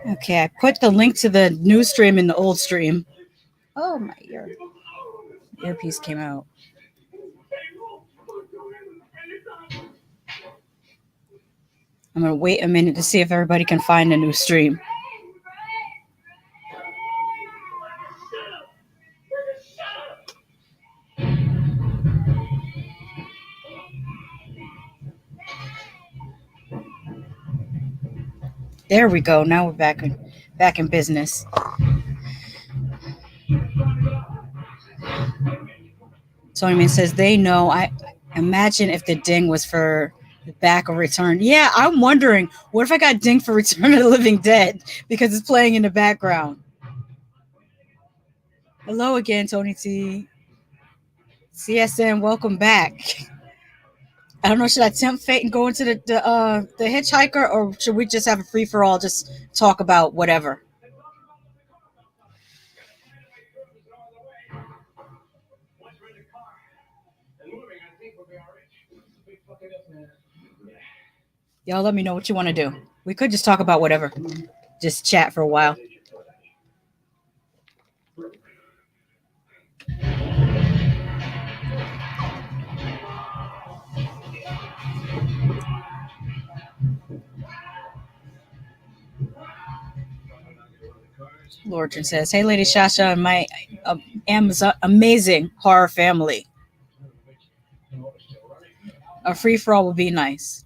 Okay, I put the link to the new stream in the old stream. Oh, my earpiece came out. I'm going to wait a minute to see if everybody can find a new stream. There we go. Now we're back in business. Tony says they know. I imagine if the ding was for the back of Return. Yeah, I'm wondering, what if I got dinged for Return of the Living Dead because it's playing in the background? Hello again, Tony T. CSN, welcome back. I don't know, should I tempt fate and go into the hitchhiker, or should we just have a free for all, just talk about whatever? Y'all let me know what you want to do. We could just talk about whatever. Just chat for a while. Lordran says, hey, Lady Shasha and my Amazon amazing horror family. A free-for-all would be nice.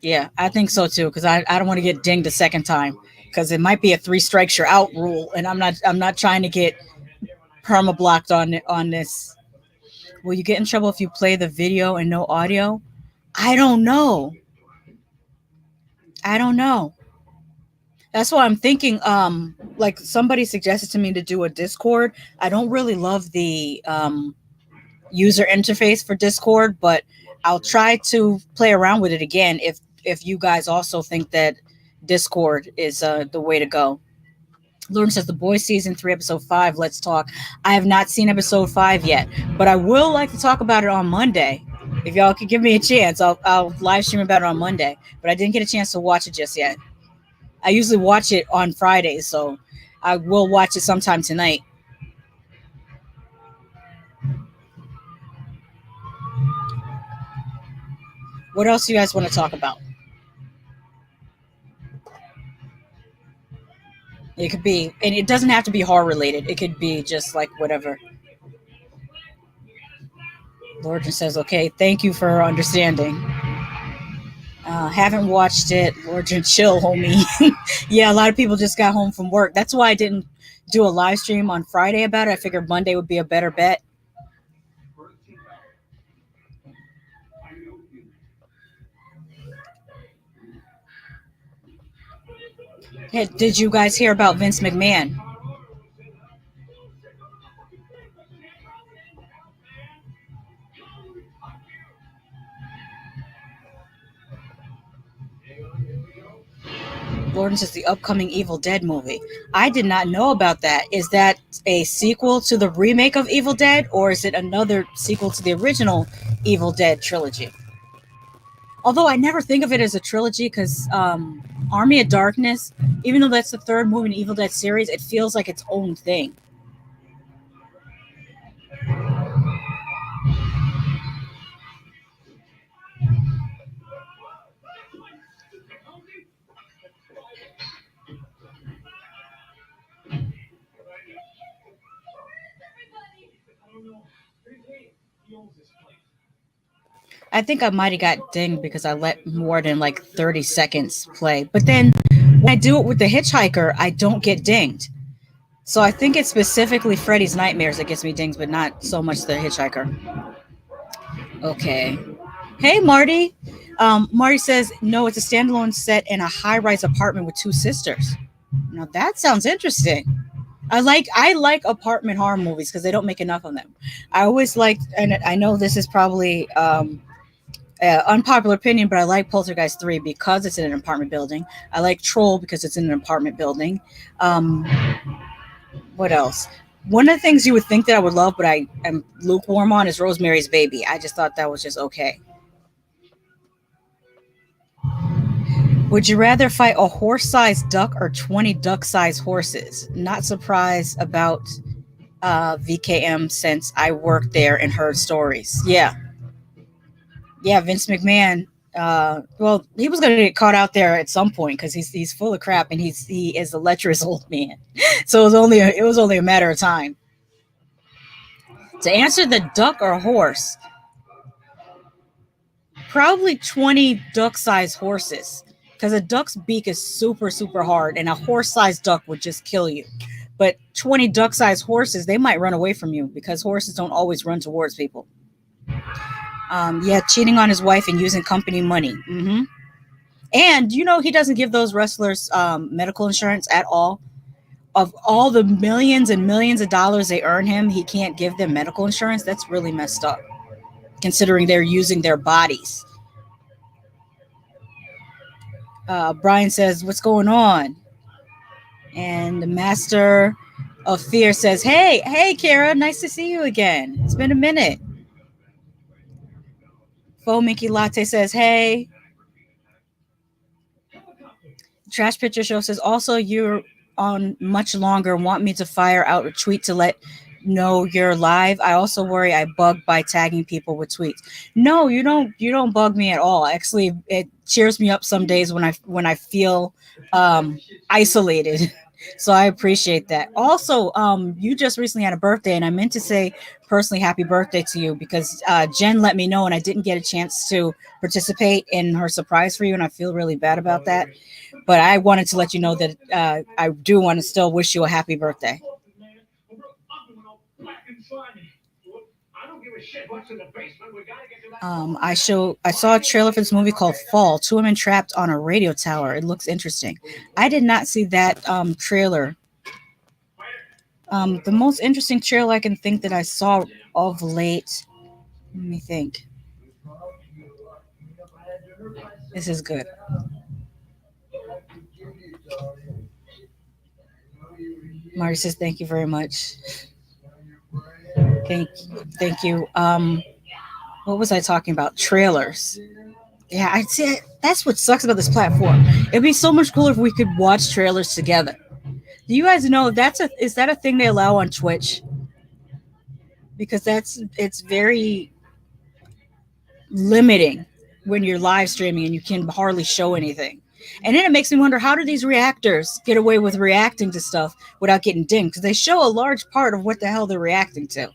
Yeah, I think so too, because I don't want to get dinged a second time, because it might be a 3 strikes you're out rule, and I'm not trying to get perma-blocked on this. Will you get in trouble if you play the video and no audio? I don't know. That's why I'm thinking, like somebody suggested to me to do a Discord. I don't really love the user interface for Discord, but I'll try to play around with it again if you guys also think that Discord is the way to go. Lauren says, The Boys season 3, episode 5. Let's talk. I have not seen episode 5 yet, but I will like to talk about it on Monday. If y'all could give me a chance, I'll live stream about it on Monday. But I didn't get a chance to watch it just yet. I usually watch it on Fridays, so I will watch it sometime tonight. What else do you guys want to talk about? It could be, and it doesn't have to be horror related. It could be just like whatever. Lordran says, okay, thank you for understanding. Haven't watched it. Lordran, chill, homie. Yeah, a lot of people just got home from work. That's why I didn't do a live stream on Friday about it. I figured Monday would be a better bet. Hey, did you guys hear about Vince McMahon? Lawrence is the upcoming Evil Dead movie. I did not know about that. Is that a sequel to the remake of Evil Dead, or is it another sequel to the original Evil Dead trilogy? Although I never think of it as a trilogy, because Army of Darkness, even though that's the third movie in the Evil Dead series, it feels like its own thing. I think I might have got dinged because I let more than like 30 seconds play. But then when I do it with the hitchhiker, I don't get dinged. So I think it's specifically Freddy's Nightmares that gets me dinged, but not so much the hitchhiker. Okay. Hey, Marty. Marty says, no, it's a standalone set in a high rise apartment with two sisters. Now that sounds interesting. I like apartment horror movies because they don't make enough of them. I always liked, and I know this is probably unpopular opinion, but I like Poltergeist 3 because it's in an apartment building. I like Troll because it's in an apartment building. Um, what else? One of the things you would think that I would love, but I am lukewarm on, is Rosemary's Baby. I just thought that was just okay. Would you rather fight a horse-sized duck or 20 duck-sized horses? Not surprised about VKM since I worked there and heard stories. Yeah, Vince McMahon. Well, he was going to get caught out there at some point because he's full of crap and he is a lecherous old man. So it was only a matter of time. To answer the duck or horse, probably 20 duck-sized horses because a duck's beak is super super hard and a horse-sized duck would just kill you. But 20 duck-sized horses, they might run away from you because horses don't always run towards people. Yeah, cheating on his wife and using company money. And he doesn't give those wrestlers medical insurance at all. Of all the millions and millions of dollars they earn him, he can't give them medical insurance. That's really messed up, considering they're using their bodies. Brian says, "What's going on?" And the Master of Fear says, "Hey, Kara, nice to see you again. It's been a minute." Faux Mickey Latte says, "Hey." Trash Picture Show says, "Also, you're on much longer. Want me to fire out a tweet to let know you're live? I also worry I bug by tagging people with tweets." No, you don't. You don't bug me at all. Actually, it cheers me up some days when I feel isolated. So I appreciate that. Also, you just recently had a birthday, and I meant to say personally happy birthday to you because Jen let me know, and I didn't get a chance to participate in her surprise for you, and I feel really bad about that. But I wanted to let you know that I do want to still wish you a happy birthday. I saw a trailer for this movie called Fall. Two women trapped on a radio tower. It looks interesting. I did not see that trailer. The most interesting trailer I can think that I saw of late. Let me think. This is good. Marty says, "Thank you very much." Thank you. What was I talking about? Trailers. Yeah, I'd say that's what sucks about this platform. It'd be so much cooler if we could watch trailers together. Do you guys know is that a thing they allow on Twitch? Because it's very limiting when you're live streaming and you can hardly show anything. And then it makes me wonder, how do these reactors get away with reacting to stuff without getting dinged? Because they show a large part of what the hell they're reacting to.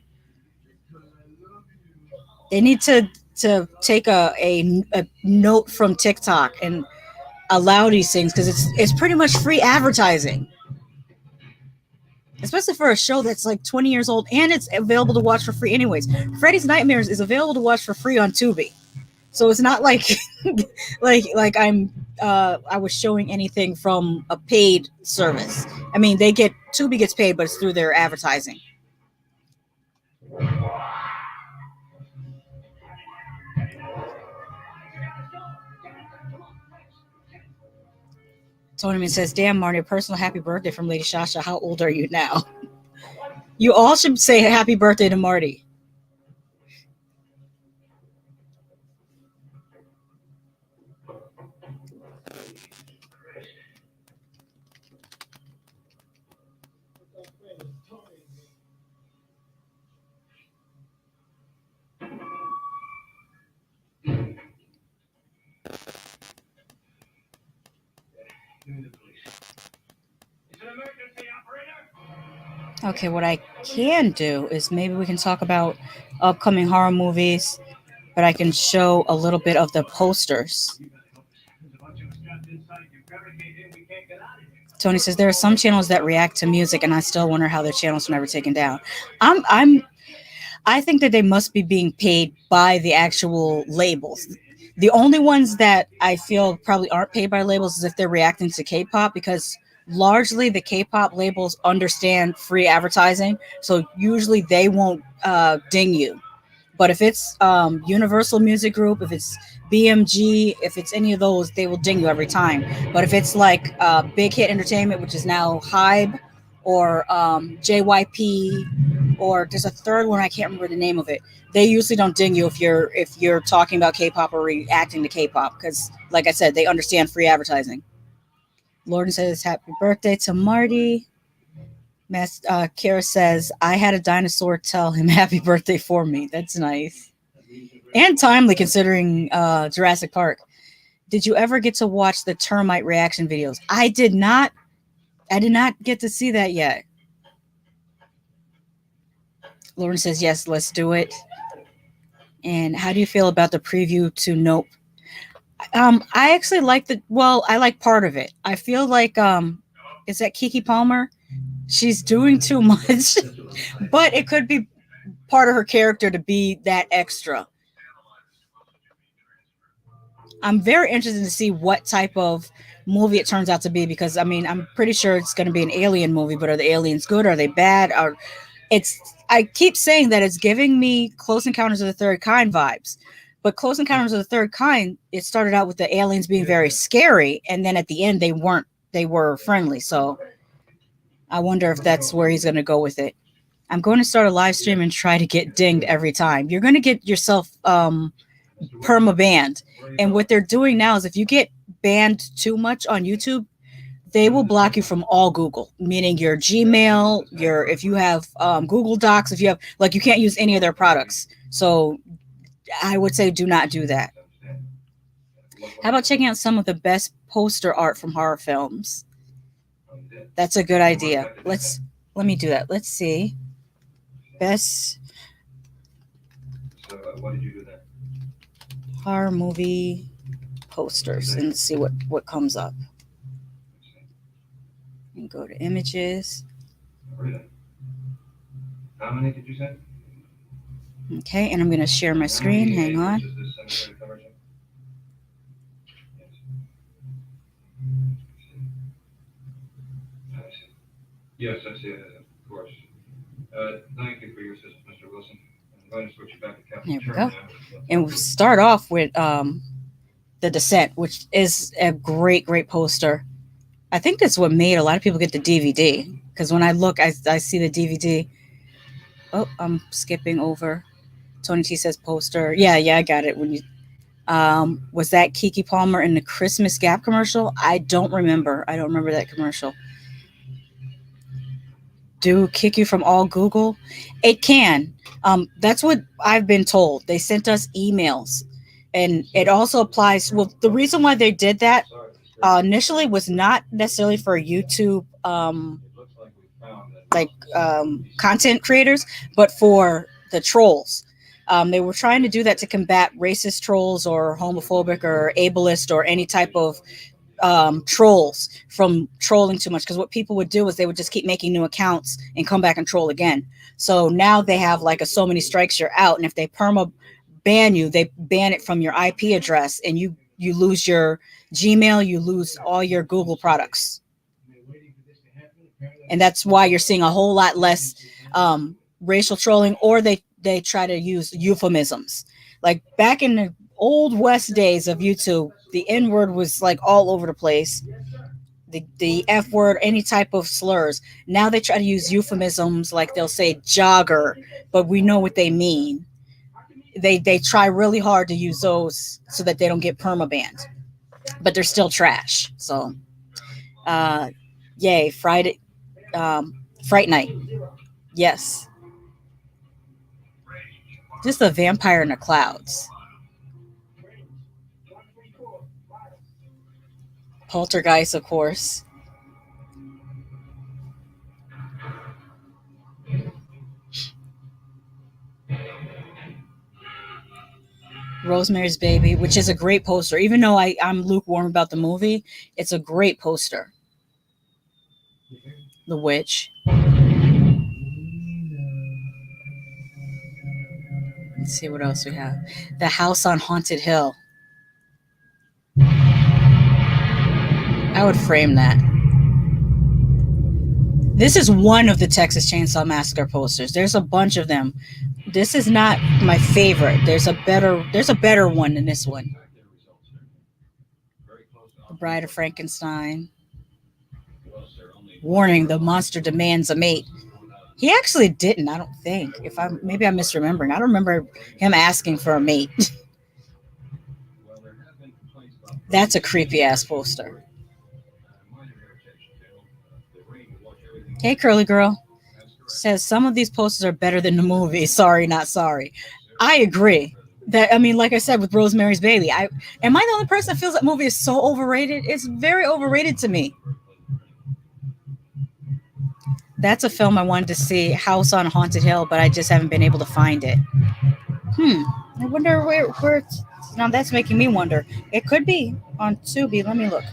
They need to take a note from TikTok and allow these things because it's pretty much free advertising, especially for a show that's like 20 years old and it's available to watch for free anyways. Freddy's Nightmares is available to watch for free on Tubi, so it's not like like I was showing anything from a paid service. I mean, Tubi gets paid, but it's through their advertising. Tonyman says, "Damn, Marty, a personal happy birthday from Lady Shasha. How old are you now?" You all should say happy birthday to Marty. Okay, what I can do is maybe we can talk about upcoming horror movies. but I can show a little bit of the posters. Tony says there are some channels that react to music, and I still wonder how their channels were never taken down. I'm I think that they must be being paid by the actual labels. The only ones that I feel probably aren't paid by labels is if they're reacting to K-pop, because largely the K-pop labels understand free advertising, so usually they won't ding you. But if it's Universal Music Group, if it's BMG, if it's any of those, they will ding you every time. But if it's like Big Hit Entertainment, which is now Hybe, or JYP, or there's a third one I can't remember the name of it. They usually don't ding you if you're talking about K-pop or reacting to K-pop, because, like I said, they understand free advertising. Lauren says happy birthday to Marty. Kara says, I had a dinosaur tell him happy birthday for me. That's nice. And timely considering Jurassic Park. Did you ever get to watch the termite reaction videos? I did not. I did not get to see that yet. Lauren says, yes, let's do it. And how do you feel about the preview to Nope? I actually like I like part of it. I feel like, is that Kiki Palmer? She's doing too much, but it could be part of her character to be that extra. I'm very interested to see what type of movie it turns out to be, because I mean, I'm pretty sure it's going to be an alien movie, but are the aliens good? Are they bad? Are it's I keep saying that it's giving me Close Encounters of the Third Kind vibes. But Close Encounters of the Third Kind, it started out with the aliens being very scary, and then at the end they weren't. They were friendly. So I wonder if that's where he's going to go with it. I'm going to start a live stream and try to get dinged every time. You're going to get yourself perma banned. And what they're doing now is if you get banned too much on YouTube, they will block you from all Google, meaning your Gmail, if you have Google Docs, if you have, like, you can't use any of their products. So I would say do not do that. How about checking out some of the best poster art from horror films? That's a good idea. Let me do that. Let's see. Best horror movie posters, and see what comes up. And go to images. How many did you say? Okay, and I'm going to share my screen. Hang on. Yes, I see it, of course. Thank you for your assistance, Mr. Wilson. I'm going to switch you back to Captain. There we go. And we'll start off with The Descent, which is a great poster. I think that's what made a lot of people get the DVD, because when I look, I see the DVD. Oh, I'm skipping over. Tony T says poster. Yeah, I got it. When you was that Kiki Palmer in the Christmas Gap commercial? I don't remember that commercial. Do kick you from all Google? It can. That's what I've been told. They sent us emails, and it also applies. Well, the reason why they did that initially was not necessarily for YouTube, content creators, but for the trolls. They were trying to do that to combat racist trolls or homophobic or ableist or any type of trolls from trolling too much, because what people would do is they would just keep making new accounts and come back and troll again. So now they have like a so many strikes you're out, and if they perma ban you, they ban it from your IP address, and you lose your Gmail, you lose all your Google products. And that's why you're seeing a whole lot less racial trolling, or they try to use euphemisms. Like back in the old West days of YouTube, the N word was like all over the place. The F word, any type of slurs. Now they try to use euphemisms, like they'll say jogger, but we know what they mean. They try really hard to use those so that they don't get permabanned, but they're still trash. So, yay, Fright Night. Yes. Just a vampire in the clouds. Poltergeist, of course. Rosemary's Baby, which is a great poster. Even though I'm lukewarm about the movie, it's a great poster. The Witch. Let's see what else we have. The House on Haunted Hill. I would frame that. This is one of the Texas Chainsaw Massacre posters. There's a bunch of them. This is not my favorite. There's a better one than this one. The Bride of Frankenstein. Warning, the monster demands a mate. He actually didn't, I don't think. Maybe I'm misremembering. I don't remember him asking for a mate. That's a creepy ass poster. Hey, Curly Girl. Says some of these posters are better than the movie. Sorry, not sorry. I agree. Like I said with Rosemary's Baby, am I the only person that feels that movie is so overrated? It's very overrated to me. That's a film I wanted to see, House on Haunted Hill, but I just haven't been able to find it. I wonder where it's... Now that's making me wonder. It could be on Tubi. Let me look.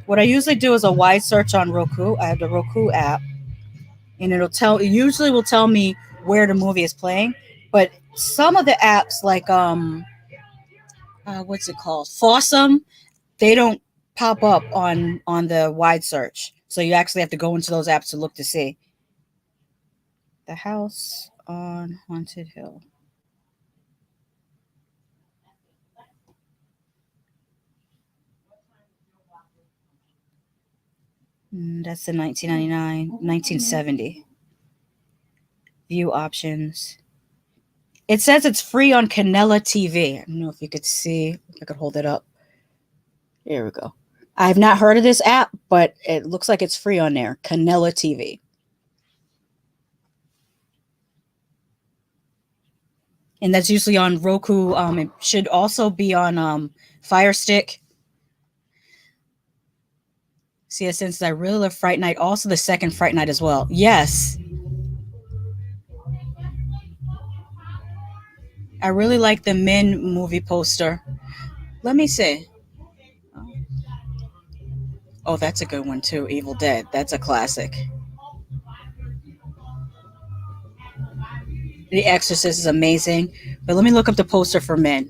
What I usually do is a wide search on Roku. I have the Roku app, and it usually will tell me where the movie is playing. But some of the apps, like what's it called, Fawsome, they don't pop up on the wide search. So you actually have to go into those apps to look to see. The House on Haunted Hill. That's the 1999, 1970. View options. It says it's free on Canela TV. I don't know if you could see. If I could hold it up. Here we go. I've not heard of this app, but it looks like it's free on there. Canela TV. And that's usually on Roku. It should also be on Fire Stick. See, since I really love Fright Night, also the second Fright Night as well. Yes. I really like the Men movie poster. Let me see. Oh, that's a good one too. Evil Dead. That's a classic. The Exorcist is amazing. But let me look up the poster for Men.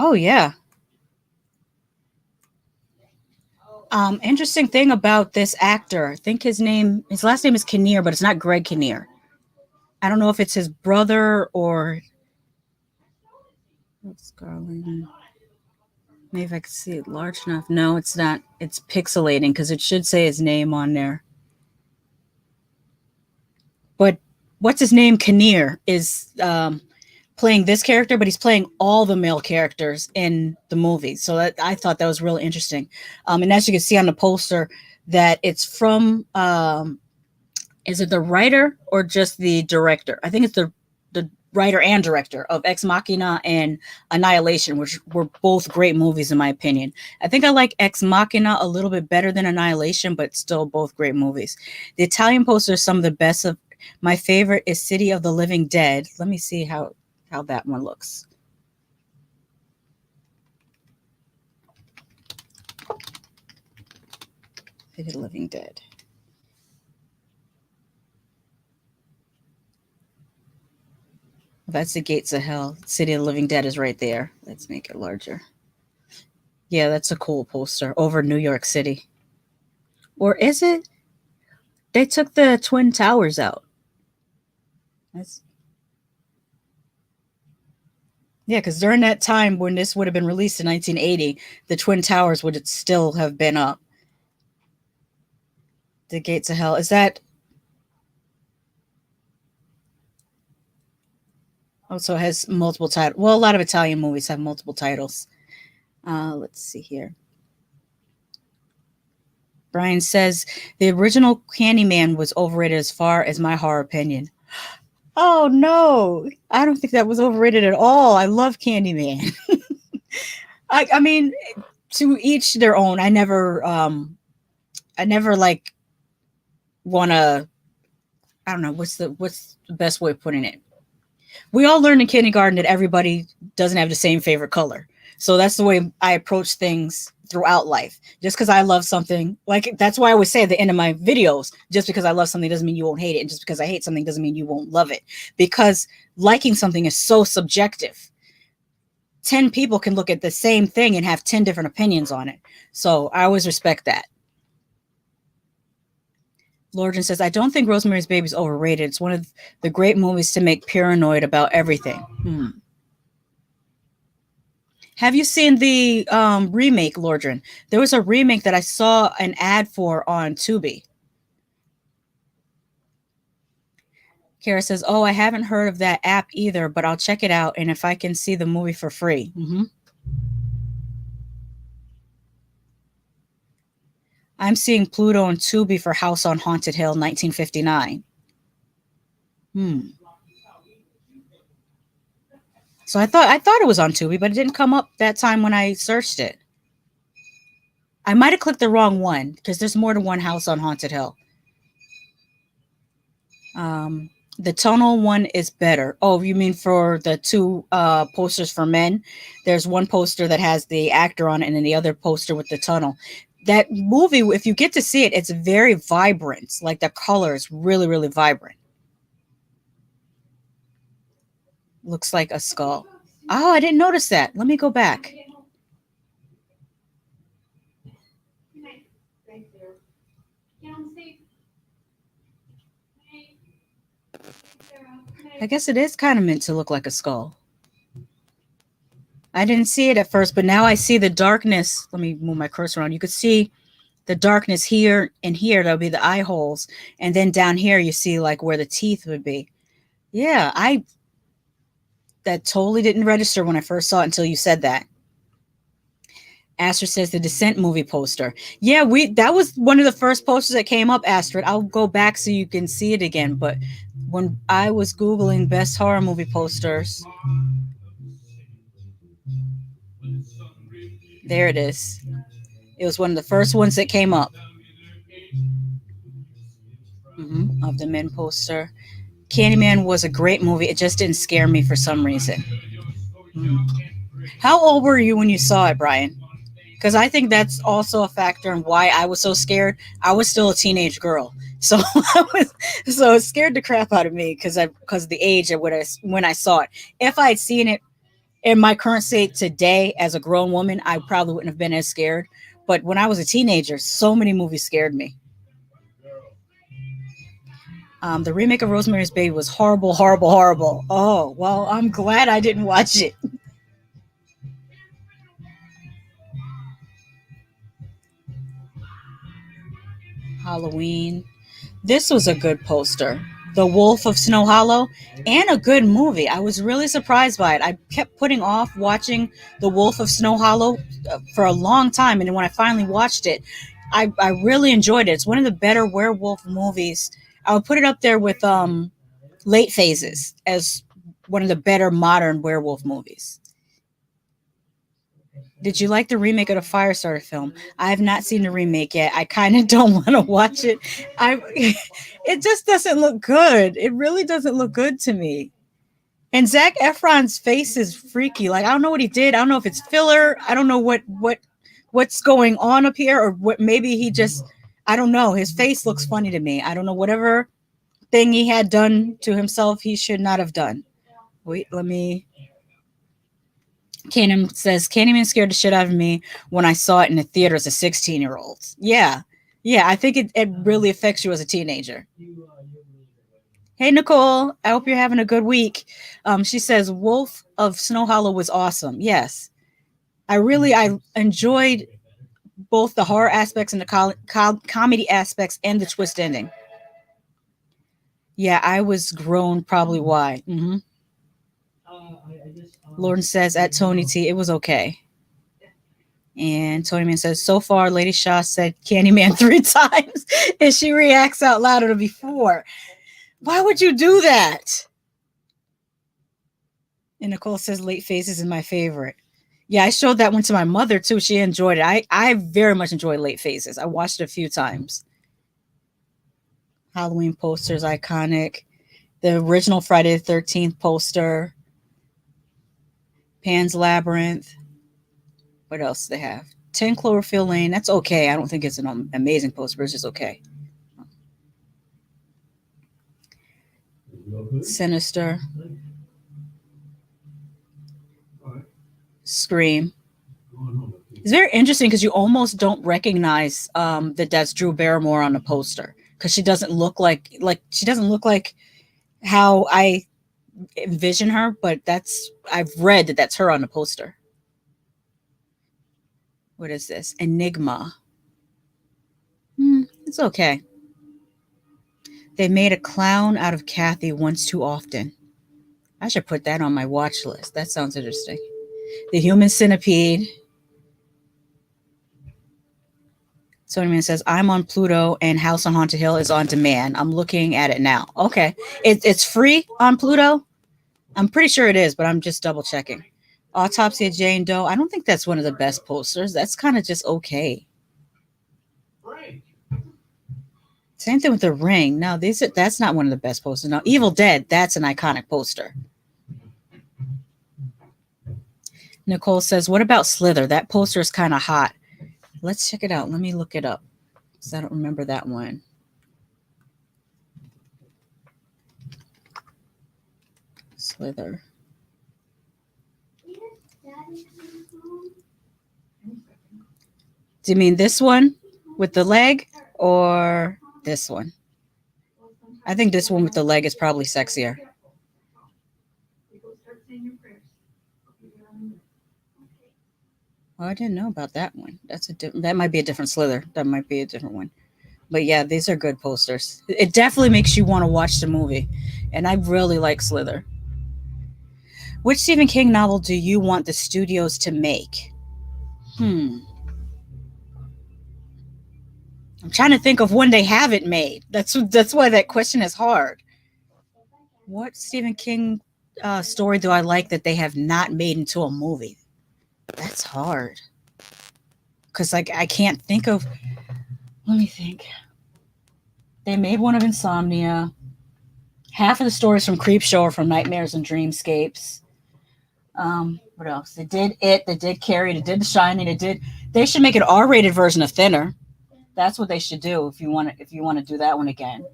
Oh, yeah. Interesting thing about this actor. I think his last name is Kinnear, but it's not Greg Kinnear. I don't know if it's his brother or... Maybe if I could see it large enough. No, it's not. It's pixelating because it should say his name on there. But what's his name? Kinnear is playing this character, but he's playing all the male characters in the movie. So I thought that was really interesting. And as you can see on the poster, that it's from, is it the writer or just the director? I think it's the writer and director of Ex Machina and Annihilation, which were both great movies in my opinion. I think I like Ex Machina a little bit better than Annihilation, but still both great movies. The Italian poster is some of the best of... My favorite is City of the Living Dead. Let me see how that one looks. City of the Living Dead. That's the Gates of Hell. City of the Living Dead is right there. Let's make it larger. Yeah, that's a cool poster over New York City. Or is it? They took the Twin Towers out. Yeah, because during that time when this would have been released in 1980, the Twin Towers would still have been up. The Gates of Hell. Is that... Also has multiple titles. Well, a lot of Italian movies have multiple titles. Let's see here. Brian says, the original Candyman was overrated as far as my horror opinion. Oh, no. I don't think that was overrated at all. I love Candyman. I mean, to each their own. I never like want to. I don't know what's the best way of putting it. We all learned in kindergarten that everybody doesn't have the same favorite color. So that's the way I approach things throughout life. Just because I love something, like that's why I always say at the end of my videos, just because I love something doesn't mean you won't hate it. And just because I hate something doesn't mean you won't love it. Because liking something is so subjective. 10 people can look at the same thing and have 10 different opinions on it. So I always respect that. Lorgen says, I don't think Rosemary's Baby is overrated. It's one of the great movies to make paranoid about everything. Have you seen the remake, Lordran? There was a remake that I saw an ad for on Tubi. Kara says, oh, I haven't heard of that app either, but I'll check it out. And if I can see the movie for free. I'm seeing Pluto and Tubi for House on Haunted Hill, 1959. So I thought it was on Tubi, but it didn't come up that time when I searched it. I might have clicked the wrong one because there's more than one House on Haunted Hill. The tonal one is better. Oh, you mean for the two posters for men? There's one poster that has the actor on it, and then the other poster with the tunnel. That movie, if you get to see it, it's very vibrant. Like the color is really, really vibrant. Looks like a skull. Oh, I didn't notice that. Let me go back. I guess it is kind of meant to look like a skull. I didn't see it at first, but now I see the darkness. Let me move my cursor on. You could see the darkness here and here. That'll be the eye holes. And then down here, you see like where the teeth would be. Yeah, that totally didn't register when I first saw it until you said that. Astrid says the Descent movie poster. Yeah, that was one of the first posters that came up, Astrid. I'll go back so you can see it again. But when I was Googling best horror movie posters, there it is. It was one of the first ones that came up. Of the Men poster. Candyman was a great movie. It just didn't scare me for some reason. How old were you when you saw it, Brian? Because I think that's also a factor in why I was so scared. I was still a teenage girl, so it scared the crap out of me because of the age of when I saw it. If I had seen it in my current state today as a grown woman, I probably wouldn't have been as scared. But when I was a teenager, so many movies scared me. The remake of Rosemary's Baby was horrible, horrible, horrible. Oh, well, I'm glad I didn't watch it. Halloween. This was a good poster. The Wolf of Snow Hollow, and a good movie. I was really surprised by it. I kept putting off watching The Wolf of Snow Hollow for a long time, and then when I finally watched it, I really enjoyed it. It's one of the better werewolf movies. I would put it up there with Late Phases as one of the better modern werewolf movies. Did you like the remake of the Firestarter film? I have not seen the remake yet. I kind of don't want to watch it. It just doesn't look good. It really doesn't look good to me. And Zac Efron's face is freaky. Like I don't know what he did. I don't know if it's filler. I don't know what's going on up here, or what. Maybe he just. I don't know. His face looks funny to me. I don't know. Whatever thing he had done to himself, he should not have done. Wait, let me. Cannon says, Candyman scared the shit out of me when I saw it in the theater as a 16-year-old. Yeah. I think it really affects you as a teenager. Hey, Nicole. I hope you're having a good week. She says, Wolf of Snow Hollow was awesome. Yes. I enjoyed both the horror aspects and the comedy aspects and the twist ending. Yeah, I was grown, probably why. Lauren says at Tony T, it was okay. And Tony Man says, so far, Lady Shaw said Candyman 3 times, and she reacts out louder than before. Why would you do that? And Nicole says, Late Phases is my favorite. Yeah, I showed that one to my mother too. She enjoyed it. I very much enjoy Late Phases. I watched it a few times. Halloween posters, iconic. The original Friday the 13th poster, Pan's Labyrinth. What else do they have? 10 Cloverfield Lane. That's okay. I don't think it's an amazing poster, but it's just okay. Sinister. Scream. It's very interesting because you almost don't recognize that that's Drew Barrymore on the poster because she doesn't look like she doesn't look like how I envision her, but I've read that that's her on the poster. What is this? Enigma. It's okay. They made a clown out of Kathy once too often. I should put that on my watch list. That sounds interesting. The Human Centipede. Sonyman says, I'm on Pluto and House on Haunted Hill is on demand. I'm looking at it now. Okay. It's free on Pluto? I'm pretty sure it is, but I'm just double checking. Autopsy of Jane Doe. I don't think that's one of the best posters. That's kind of just okay. Same thing with The Ring. No, that's not one of the best posters. No, Evil Dead, that's an iconic poster. Nicole says, what about Slither? That poster is kind of hot. Let's check it out. Let me look it up because I don't remember that one. Slither. Do you mean this one with the leg or this one? I think this one with the leg is probably sexier. Oh, I didn't know about that one. That might be a different Slither. That might be a different one. But yeah, these are good posters. It definitely makes you want to watch the movie. And I really like Slither. Which Stephen King novel do you want the studios to make? I'm trying to think of when they have it made. That's why that question is hard. What Stephen King story do I like that they have not made into a movie? That's hard. Because I can't think of... Let me think. They made one of Insomnia. Half of the stories from Creepshow are from Nightmares and Dreamscapes. What else? They did It. They did Carrie. They did The Shining. They should make an R-rated version of Thinner. That's what they should do if you want to do that one again.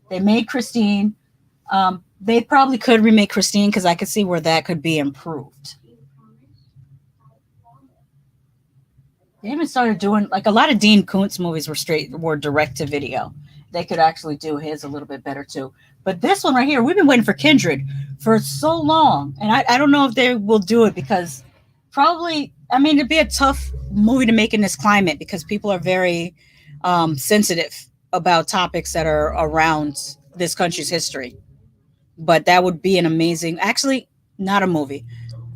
They made Christine. They probably could remake Christine because I could see where that could be improved. They even started doing like a lot of Dean Koontz movies were direct to video. They could actually do his a little bit better too. But this one right here, we've been waiting for Kindred for so long, and I don't know if they will do it because probably, I mean, it'd be a tough movie to make in this climate because people are very sensitive about topics that are around this country's history. But that would be an amazing, actually, not a movie.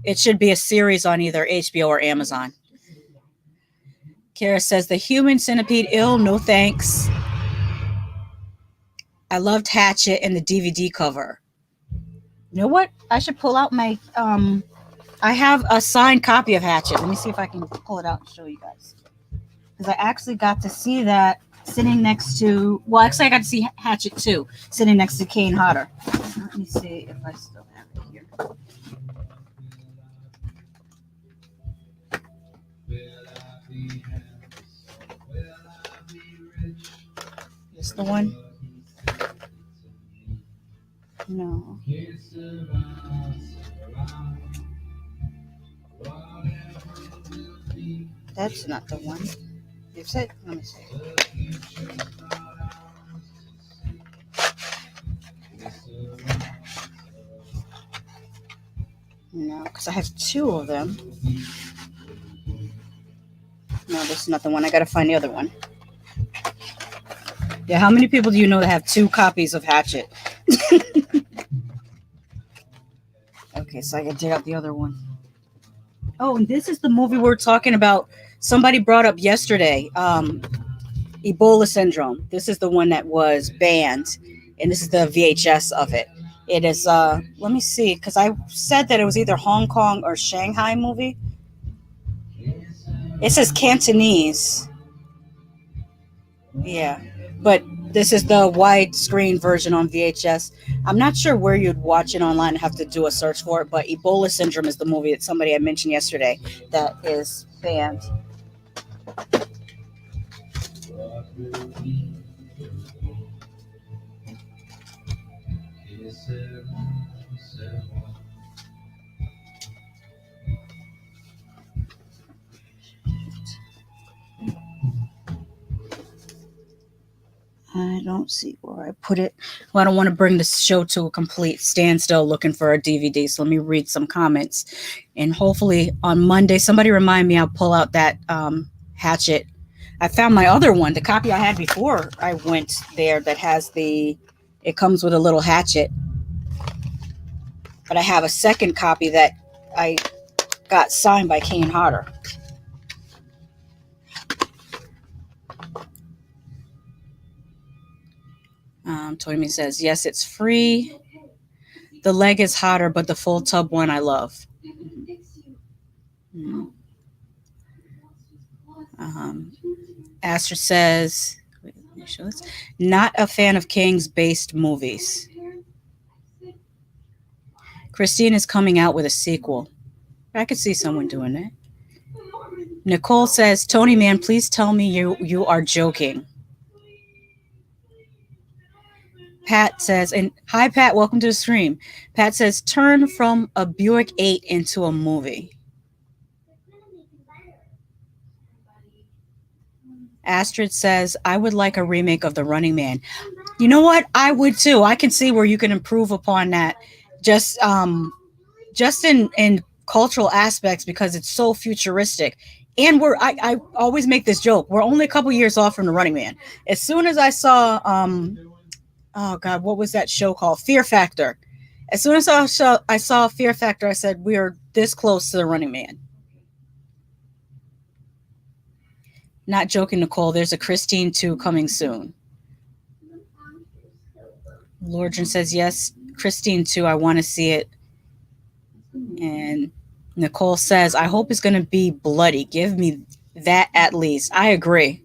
It should be a series on either HBO or Amazon. Kara says, The Human Centipede, ill, no thanks. I loved Hatchet and the DVD cover. You know what? I should pull out my... I have a signed copy of Hatchet. Let me see if I can pull it out and show you guys. Because I actually got to see that sitting next to... Well, actually, I got to see Hatchet too, sitting next to Kane Hodder. Let me see if I still have it here. Is this the one? No. That's not the one. Is it? Let me see. No, because I have two of them. No, this is not the one. I got to find the other one. Yeah, how many people do you know that have two copies of Hatchet? Okay, so I got to dig out the other one. Oh, and this is the movie we're talking about. Somebody brought up yesterday, Ebola syndrome. This is the one that was banned, and this is the VHS of it. It is, let me see, because I said that it was either Hong Kong or Shanghai movie. It says Cantonese. Yeah, but this is the widescreen version on VHS. I'm not sure where you'd watch it online and have to do a search for it, but Ebola Syndrome is the movie that somebody had mentioned yesterday that is banned. I don't see where I put it. Well, I don't want to bring the show to a complete standstill looking for a DVD. So let me read some comments. And hopefully on Monday, somebody remind me, I'll pull out that hatchet. I found my other one, the copy I had before I went there that has it comes with a little hatchet. But I have a second copy that I got signed by Kane Hodder. Tony says, yes, it's free. The leg is hotter, but the full tub one I love. Mm-hmm. Astrid says, wait, let me show this. Not a fan of Kings-based movies. Christine is coming out with a sequel. I could see someone doing that. Nicole says, Tony, man, please tell me you are joking. Pat says, and hi, Pat, welcome to the stream. Pat says, turn from a Buick 8 into a movie. Astrid says, I would like a remake of The Running Man. You know what? I would too. I can see where you can improve upon that. Just in cultural aspects, because it's so futuristic. And I always make this joke. We're only a couple years off from The Running Man. As soon as I saw oh God, what was that show called? Fear Factor. As soon as I saw Fear Factor, I said, we are this close to The Running Man. Not joking, Nicole. There's a Christine 2 coming soon. Lordran says, yes, Christine 2. I want to see it. And Nicole says, I hope it's going to be bloody. Give me that at least. I agree.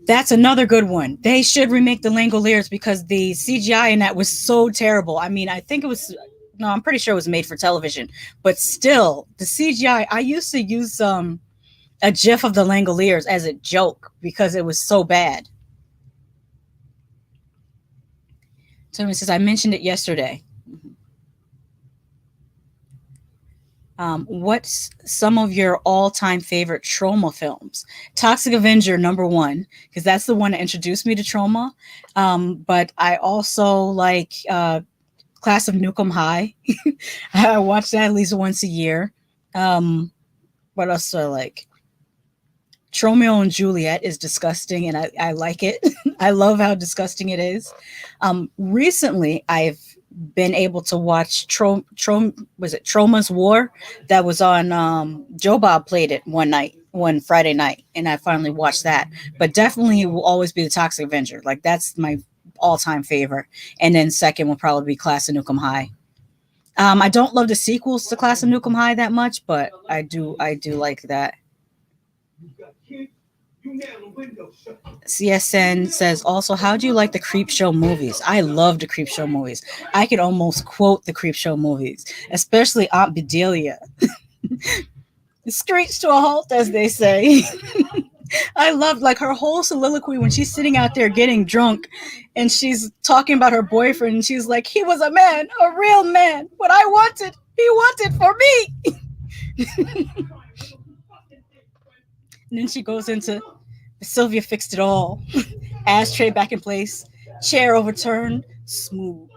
That's another good one. They should remake the Langoliers because the CGI in that was so terrible. I mean, I'm pretty sure it was made for television, but still the CGI, I used to use a GIF of the Langoliers as a joke because it was so bad. Someone says, I mentioned it yesterday. What's some of your all-time favorite Troma films? Toxic Avenger, #1, because that's the one that introduced me to Troma. But I also like Class of Nukem High. I watch that at least once a year. What else do I like? Tromeo and Juliet is disgusting, and I like it. I love how disgusting it is. Recently, I've been able to watch Troma's War that was on Joe Bob played it one Friday night, and I finally watched that. But definitely will always be the Toxic Avenger. Like that's my all-time favorite. And then second will probably be Class of Nukem High. I don't love the sequels to Class of Nukem High that much, but I do like that. CSN says also, how do you like the Creepshow movies? I love the Creepshow movies. I could almost quote the Creepshow movies, especially Aunt Bedelia. Screech to a halt, as they say. I love like her whole soliloquy when she's sitting out there getting drunk and she's talking about her boyfriend and she's like, he was a man, a real man. What I wanted, he wanted for me. And then she goes into Sylvia fixed it all. Ashtray back in place, chair overturned, smooth.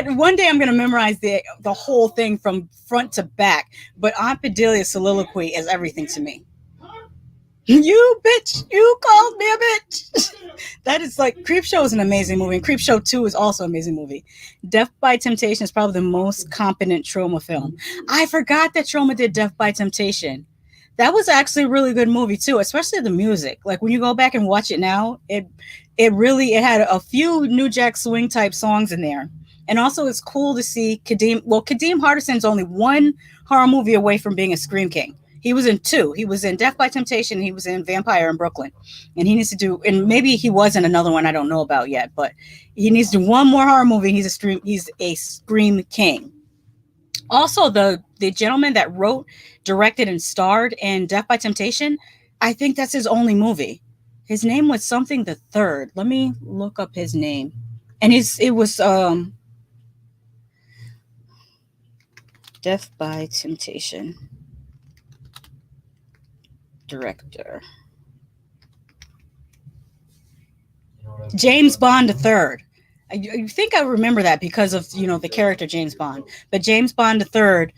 One day I'm gonna memorize the whole thing from front to back. But Aunt Bedelia's soliloquy is everything to me. You bitch, you called me a bitch. That is like, Creepshow is an amazing movie, and Creepshow 2 is also an amazing movie. Death by Temptation is probably the most competent Troma film. I forgot that Troma did Death by Temptation. That was actually a really good movie too, especially the music. Like when you go back and watch it now, it had a few New Jack Swing type songs in there. And also it's cool to see Kadeem. Well, Kadeem Hardison's only one horror movie away from being a Scream King. He was in two. He was in Death by Temptation. He was in Vampire in Brooklyn, and he needs to do. And maybe he was in another one I don't know about yet. But he needs to do one more horror movie. He's a scream king. Also, the gentleman that wrote, directed, and starred in Death by Temptation, I think that's his only movie. His name was something the third. Let me look up his name. And it was Death by Temptation director. James Bond III. I think I remember that because of the character James Bond. But James Bond III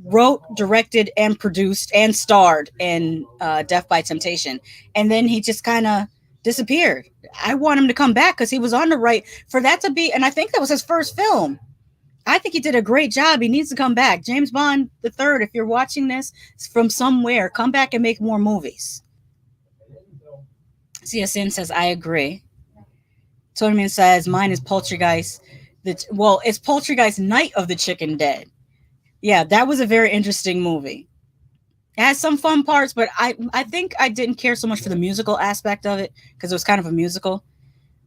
wrote, directed, and produced and starred in Death by Temptation, and then he just kind of disappeared. I want him to come back because he was on the right for that to be, and I think that was his first film. I think he did a great job. He needs to come back. James Bond III, if you're watching this from somewhere, come back and make more movies. CSN says, I agree. Tonyman says, mine is Poltergeist. It's Poltergeist Night of the Chicken Dead. Yeah, that was a very interesting movie. It has some fun parts, but I think I didn't care so much for the musical aspect of it because it was kind of a musical.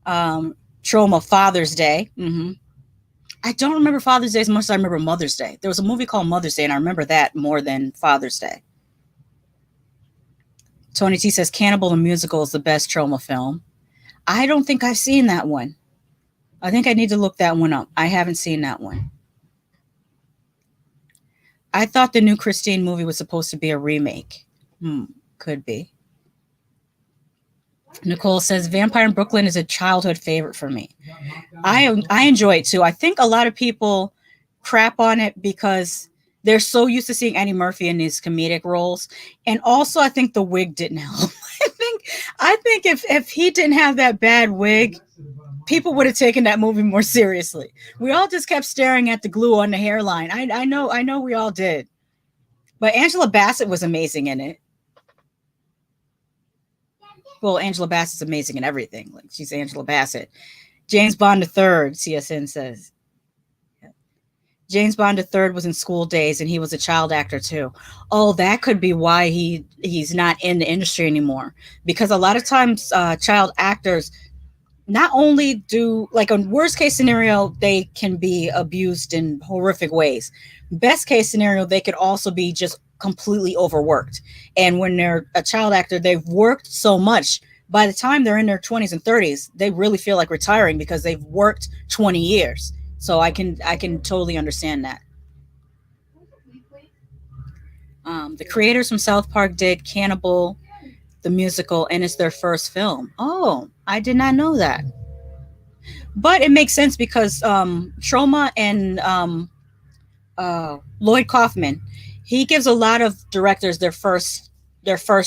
Troma, Father's Day. Mm-hmm. I don't remember Father's Day as much as I remember Mother's Day. There was a movie called Mother's Day, and I remember that more than Father's Day. Tony T says, Cannibal the Musical is the best Troma film. I don't think I've seen that one. I think I need to look that one up. I haven't seen that one. I thought the new Christine movie was supposed to be a remake. Could be. Nicole says, Vampire in Brooklyn is a childhood favorite for me. I enjoy it too. I think a lot of people crap on it because they're so used to seeing Eddie Murphy in these comedic roles. And also, I think the wig didn't help. I think if he didn't have that bad wig, people would have taken that movie more seriously. We all just kept staring at the glue on the hairline. I know we all did. But Angela Bassett was amazing in it. Well, Angela Bassett's amazing in everything. Like, she's Angela Bassett. James Bond III, CSN says. James Bond III was in School Days, and he was a child actor too. Oh, that could be why he's not in the industry anymore. Because a lot of times child actors not only do, like, a worst case scenario, they can be abused in horrific ways. Best case scenario, they could also be just completely overworked. And when they're a child actor, they've worked so much. By the time they're in their 20s and 30s, they really feel like retiring because they've worked 20 years. So I can totally understand that. The creators from South Park did Cannibal the Musical, and it's their first film. Oh, I did not know that. But it makes sense because Troma and Lloyd Kaufman, he gives a lot of directors their first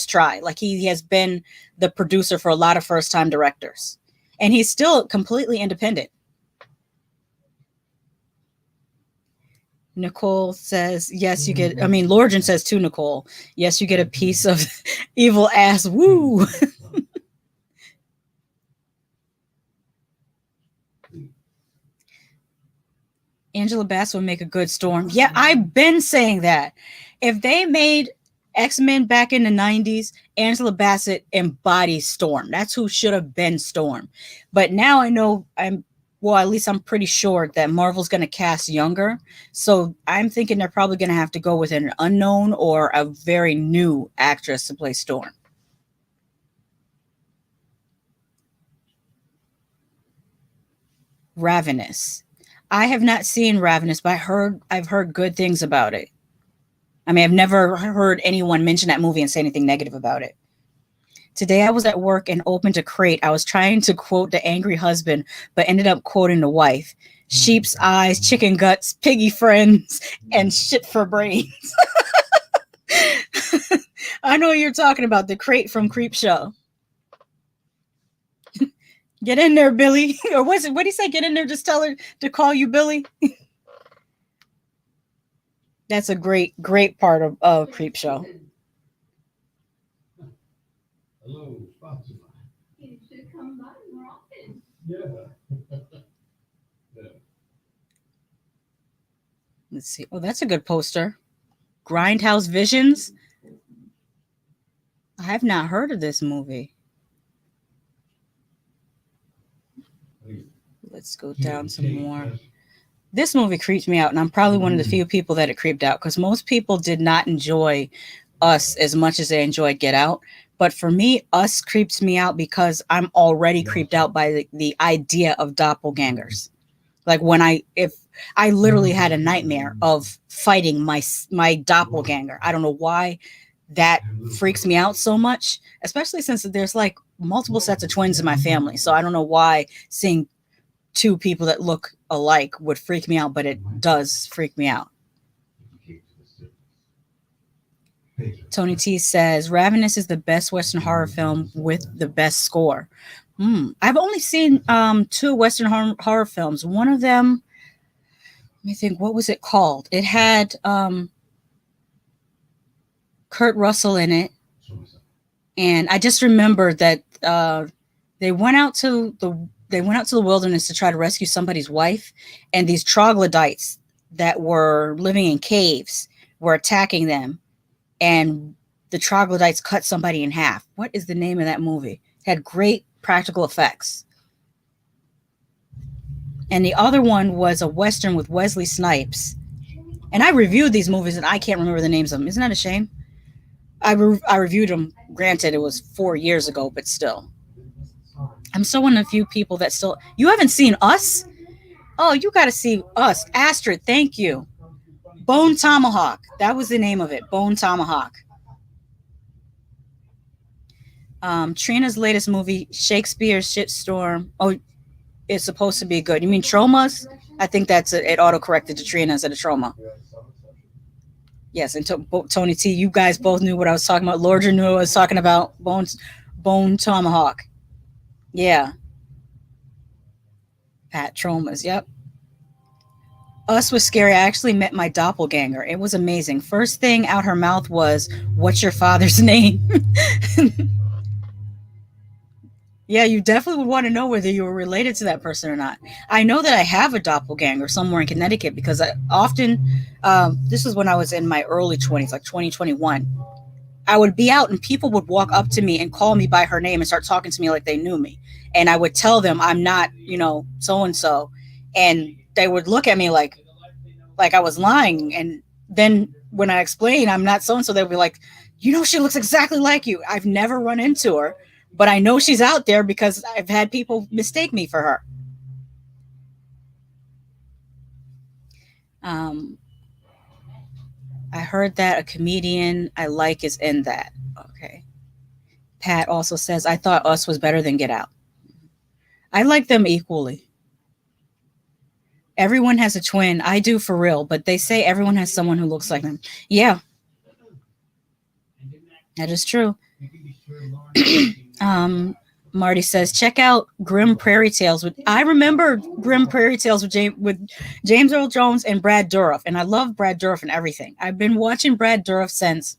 try. Like, he has been the producer for a lot of first-time directors. And he's still completely independent. Nicole says, yes, you get, Lorgen says too, Nicole, yes, you get a piece of evil ass. Woo. Angela Bassett would make a good Storm. Yeah, I've been saying that. If they made X-Men back in the 90s, Angela Bassett embodies Storm. That's who should have been Storm. But now I know at least I'm pretty sure that Marvel's going to cast younger. So I'm thinking they're probably going to have to go with an unknown or a very new actress to play Storm. Ravenous. I have not seen Ravenous, but I've heard good things about it. I've never heard anyone mention that movie and say anything negative about it. Today I was at work and opened a crate. I was trying to quote The Angry Husband, but ended up quoting the wife. Sheep's eyes, chicken guts, piggy friends, and shit for brains. I know what you're talking about, the crate from Creepshow. Get in there, Billy. Or what did he say? Get in there, just tell her to call you Billy. That's a great part of Creepshow. Hello, Fatima. You should come by more often. Yeah. Yeah. Let's see. Oh, that's a good poster. Grindhouse Visions. I've not heard of this movie. Let's go down some more. This movie creeps me out, and I'm probably one of the few people that it creeped out, because most people did not enjoy Us as much as they enjoyed Get Out. But for me, Us creeps me out because I'm already creeped out by the idea of doppelgangers. Like if I literally had a nightmare of fighting my doppelganger. I don't know why that freaks me out so much, especially since there's like multiple sets of twins in my family. So I don't know why seeing two people that look alike would freak me out, but it does freak me out. Tony T says Ravenous is the best Western horror film with the best score. I've only seen 2 Western horror films. One of them, let me think, what was it called? It had Kurt Russell in it, and I just remembered that they went out to the wilderness to try to rescue somebody's wife, and these troglodytes that were living in caves were attacking them, and the troglodytes cut somebody in half. What is the name of that movie? It had great practical effects. And the other one was a Western with Wesley Snipes. And I reviewed these movies and I can't remember the names of them. Isn't that a shame? I reviewed them. Granted, it was 4 years ago, but still. I'm so one of the few people that still... You haven't seen Us? Oh, you got to see Us. Astrid, thank you. Bone Tomahawk. That was the name of it. Bone Tomahawk. Trina's latest movie, Shakespeare's Shitstorm. Oh, it's supposed to be good. You mean Traumas? I think it autocorrected to Trina instead of Trauma. Yes, and Tony T, you guys both knew what I was talking about. Lordra knew I was talking about Bone Tomahawk. Yeah. Pat Traumas, yep. Us was scary. I actually met my doppelganger. It was amazing. First thing out her mouth was, "What's your father's name?" Yeah, you definitely would want to know whether you were related to that person or not. I know that I have a doppelganger somewhere in Connecticut because I often, this is when I was in my early 20s, like 2021. I would be out and people would walk up to me and call me by her name and start talking to me like they knew me. And I would tell them I'm not, so-and-so. And they would look at me like I was lying. And then when I explain I'm not so-and-so, they'll be like, she looks exactly like you. I've never run into her, but I know she's out there because I've had people mistake me for her. I heard that a comedian I like is in that. Okay. Pat also says, I thought Us was better than Get Out. I like them equally. Everyone has a twin. I do for real, but they say everyone has someone who looks like them. Yeah. That is true. Marty says, check out Grim Prairie Tales. I remember Grim Prairie Tales with James Earl Jones and Brad Dourif, and I love Brad Dourif and everything. I've been watching Brad Dourif since,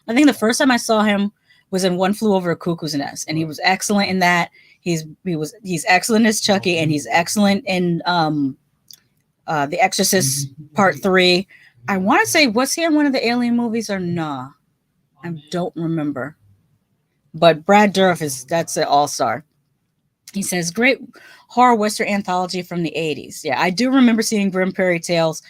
I think the first time I saw him was in One Flew Over a Cuckoo's Nest, and he was excellent in that. He's excellent as Chucky, and he's excellent in The Exorcist Part 3. I want to say, was he in one of the Alien movies or nah? I don't remember. But Brad Dourif that's an all-star. He says, great horror Western anthology from the 80s. Yeah, I do remember seeing Grim Prairie Tales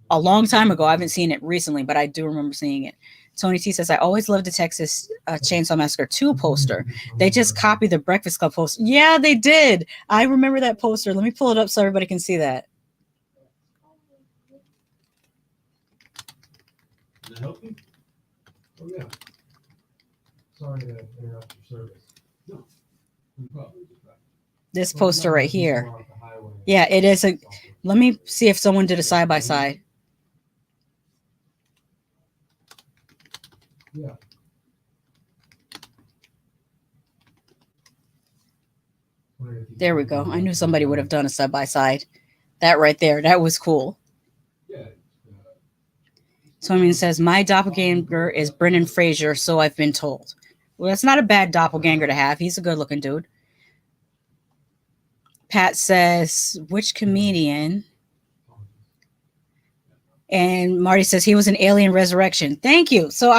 a long time ago. I haven't seen it recently, but I do remember seeing it. Tony T says, I always loved the Texas Chainsaw Massacre 2 poster. They just copied the Breakfast Club poster. Yeah, they did. I remember that poster. Let me pull it up so everybody can see that. Can I help you? Oh, yeah. Sorry to interrupt your service. No. This poster right here. Yeah, it is let me see if someone did a side-by-side. Yeah. There we go. I knew somebody would have done a side-by-side. That right there. That was cool. Yeah. Someone says, my doppelganger is Brendan Fraser, so I've been told. Well, that's not a bad doppelganger to have. He's a good-looking dude. Pat says, which comedian? And Marty says, he was in Alien Resurrection. Thank you. So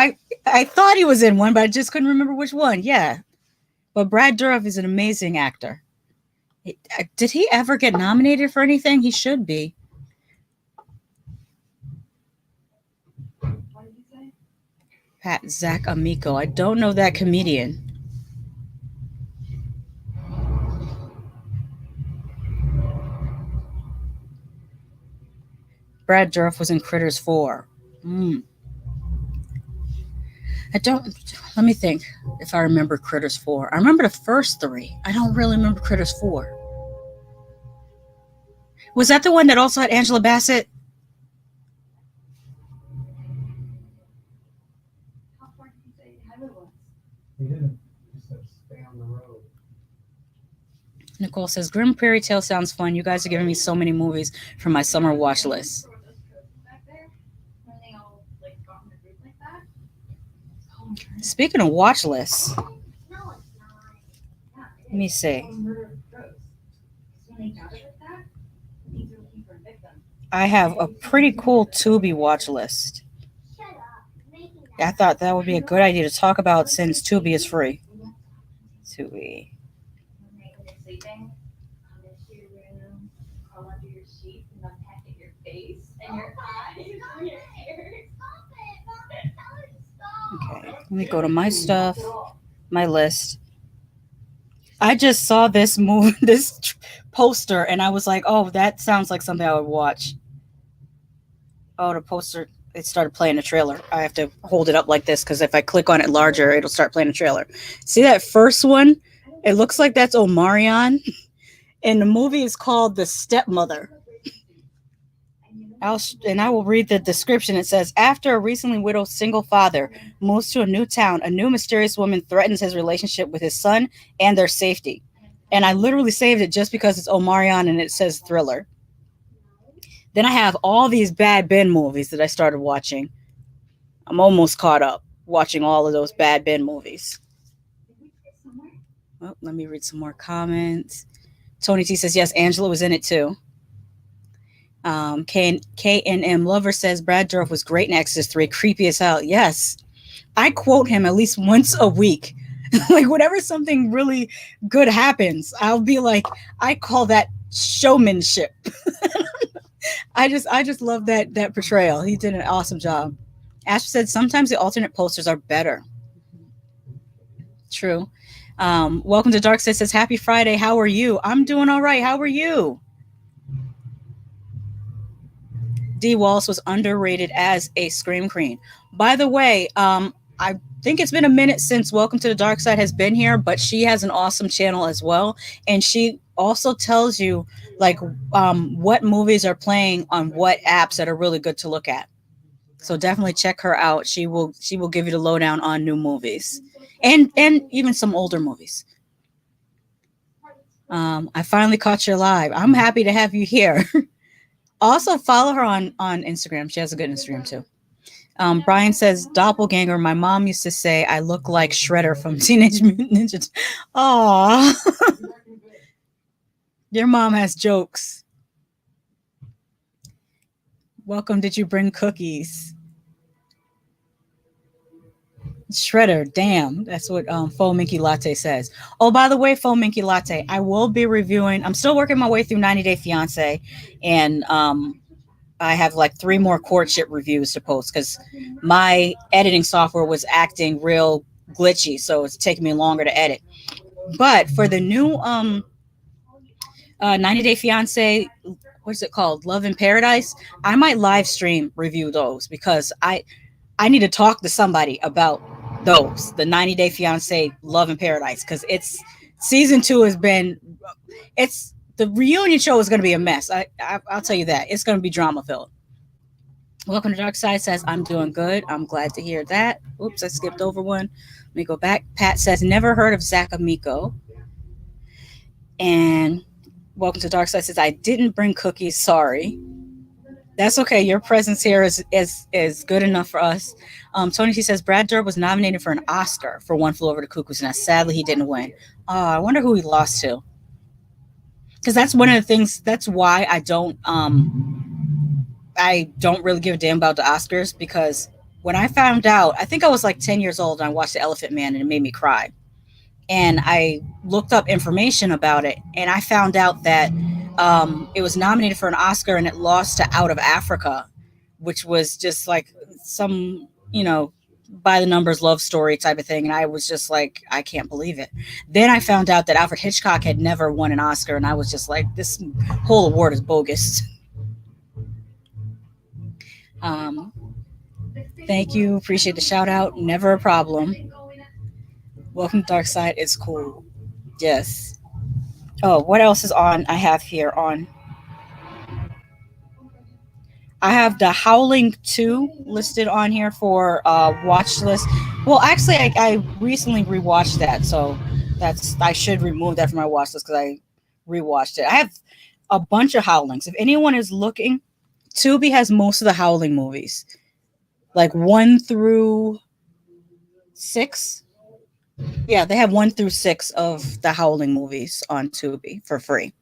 I thought he was in one, but I just couldn't remember which one. Yeah. But Brad Dourif is an amazing actor. Did he ever get nominated for anything? He should be. What did you say? Pat Zach Amico. I don't know that comedian. Brad Dourif was in Critters 4. I don't. Let me think if I remember Critters 4. I remember the first 3. I don't really remember Critters 4. Was that the one that also had Angela Bassett? How far did you say Heather was? He didn't. He said stay on the road. Nicole says, Grim Prairie Tale sounds fun. You guys are giving me so many movies for my summer watch list. Back there, when they all like got in a group like that. Oh, Speaking of watch lists, no, it's not. Yeah, let me see. Murder of Crows. When they got it like that, these are looking for a victim. I have a pretty cool Tubi watch list. I thought that would be a good idea to talk about since Tubi is free. Tubi. When they're sleeping, come into your room, crawl under your sheets, and then peck at your face and your eyes and your hair. Okay, let me go to my stuff, my list. I just saw this poster, and I was like, "Oh, that sounds like something I would watch." Oh, the poster! It started playing a trailer. I have to hold it up like this because if I click on it larger, it'll start playing a trailer. See that first one? It looks like that's Omarion, and the movie is called The Stepmother. I will read the description. It says, after a recently widowed single father moves to a new town, a new mysterious woman threatens his relationship with his son and their safety. And I literally saved it just because it's Omarion and it says thriller. Then I have all these Bad Ben movies that I started watching. I'm almost caught up watching all of those Bad Ben movies. Well, let me read some more comments. Tony T says, yes, Angela was in it too. KNM Lover says Brad Dourif was great in Exorcist 3, creepy as hell. Yes, I quote him at least once a week. Like whenever something really good happens, I'll be like, I call that showmanship. I just love that portrayal. He did an awesome job. Ash said sometimes the alternate posters are better. True. Welcome to Dark Side says happy Friday. How are you? I'm doing all right. How are you? Dee Wallace was underrated as a Scream Queen. By the way, I think it's been a minute since Welcome to the Dark Side has been here, but she has an awesome channel as well. And she also tells you like what movies are playing on what apps that are really good to look at. So definitely check her out. She will give you the lowdown on new movies and even some older movies. I finally caught you live. I'm happy to have you here. Also follow her on Instagram. She has a good Instagram too. Brian says, doppelganger. My mom used to say I look like Shredder from Teenage Mutant Ninja Turtles. Aw. Your mom has jokes. Welcome. Did you bring cookies? Shredder, damn. That's what Faux Minky Latte says. Oh, by the way, Faux Minky Latte, I will be reviewing. I'm still working my way through 90 Day Fiance, and I have like 3 more courtship reviews to post because my editing software was acting real glitchy, so it's taking me longer to edit. But for the new 90 Day Fiance, what's it called? Love in Paradise. I might live stream review those because I need to talk to somebody about those, the 90 Day Fiance Love in Paradise, because it's season 2 has been, it's the reunion show is going to be a mess. I'll tell you that. It's going to be drama filled. Welcome to Dark Side says, I'm doing good. I'm glad to hear that. Oops, I skipped over one. Let me go back. Pat says, never heard of Zach Amico. And Welcome to Dark Side says, I didn't bring cookies. Sorry. That's okay. Your presence here is good enough for us. Tony T says Brad Dourif was nominated for an Oscar for One Flew Over the Cuckoo's Nest. Sadly, he didn't win. I wonder who he lost to. Because that's one of the things. That's why I don't really give a damn about the Oscars, because When I found out, I think I was like 10 years old and I watched The Elephant Man and it made me cry. And I looked up information about it and I found out that it was nominated for an Oscar and it lost to Out of Africa, which was just like some, by the numbers love story type of thing. And I was just like, I can't believe it. Then I found out that Alfred Hitchcock had never won an Oscar. And I was just like, this whole award is bogus. Thank you. Appreciate the shout out. Never a problem. Welcome to Dark Side. It's cool. Yes. Oh, what else is on? I have here on. I have The Howling 2 listed on here for watch list. Well, actually, I recently rewatched that, so I should remove that from my watch list because I rewatched it. I have a bunch of Howlings. If anyone is looking, Tubi has most of the Howling movies, like 1 through 6. Yeah, they have 1 through 6 of the Howling movies on Tubi for free.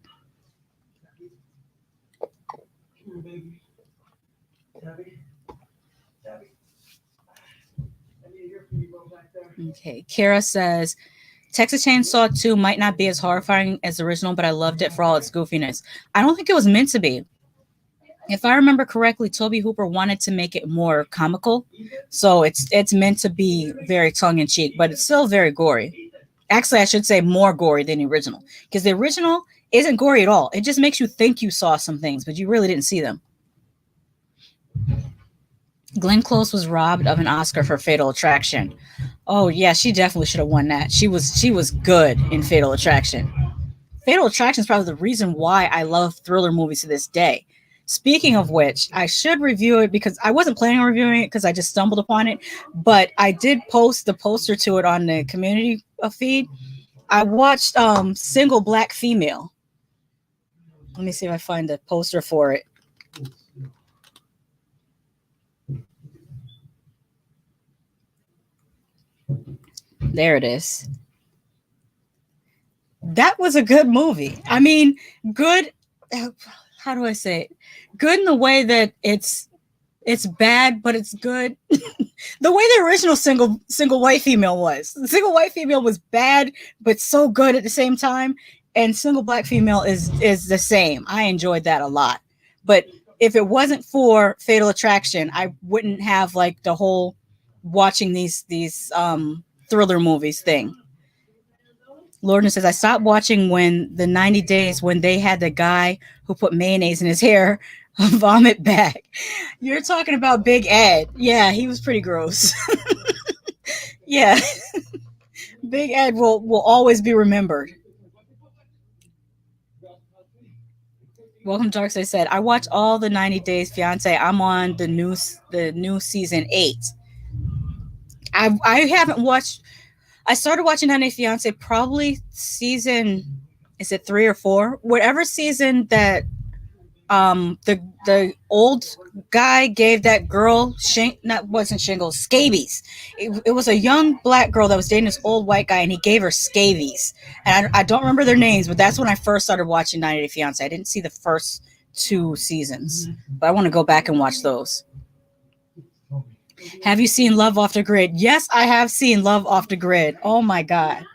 Okay, Kara says, Texas Chainsaw 2 might not be as horrifying as the original, but I loved it for all its goofiness. I don't think it was meant to be. If I remember correctly, Tobe Hooper wanted to make it more comical, so it's meant to be very tongue-in-cheek, but it's still very gory. Actually, I should say more gory than the original, because the original isn't gory at all. It just makes you think you saw some things, but you really didn't see them. Glenn Close was robbed of an Oscar for Fatal Attraction. Oh yeah, she definitely should have won that. She was good in Fatal Attraction. Fatal Attraction is probably the reason why I love thriller movies to this day. Speaking of which, I should review it because I wasn't planning on reviewing it because I just stumbled upon it, but I did post the poster to it on the community feed. I watched Single Black Female. Let me see if I find the poster for it. There it is. That was a good movie. I mean, good. How do I say it? Good in the way that it's bad, but it's good. The way the original single white female was. The Single White Female was bad, but so good at the same time. And Single Black Female is the same. I enjoyed that a lot. But if it wasn't for Fatal Attraction, I wouldn't have like the whole watching these thriller movies thing. Lorden says, I stopped watching when the 90 days when they had the guy who put mayonnaise in his hair vomit back. You're talking about Big Ed. Yeah, he was pretty gross. Yeah. Big Ed will always be remembered. Welcome to Darkside said, I watched all the 90 Days Fiance. I'm on the new season 8. I haven't watched. I started watching 90 Day Fiance probably season, is it 3 or 4? Whatever season that the old guy gave that girl wasn't shingles, scabies. It was a young black girl that was dating this old white guy, and he gave her scabies. And I don't remember their names, but that's when I first started watching 90 Day Fiance. I didn't see the first 2 seasons, but I want to go back and watch those. Have you seen Love Off the Grid? Yes, I have seen Love Off the Grid. Oh my God.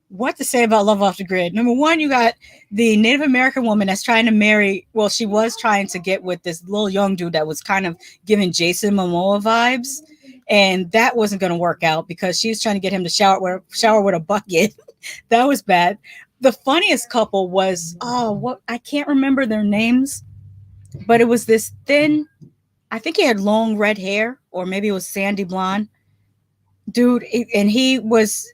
What to say about Love Off the Grid? Number one, you got the Native American woman that's trying to marry. Well, she was trying to get with this little young dude that was kind of giving Jason Momoa vibes. And that wasn't going to work out because she was trying to get him to shower with a bucket. That was bad. The funniest couple was, I can't remember their names, but it was this thin, I think he had long red hair, or maybe it was sandy blonde dude. And he was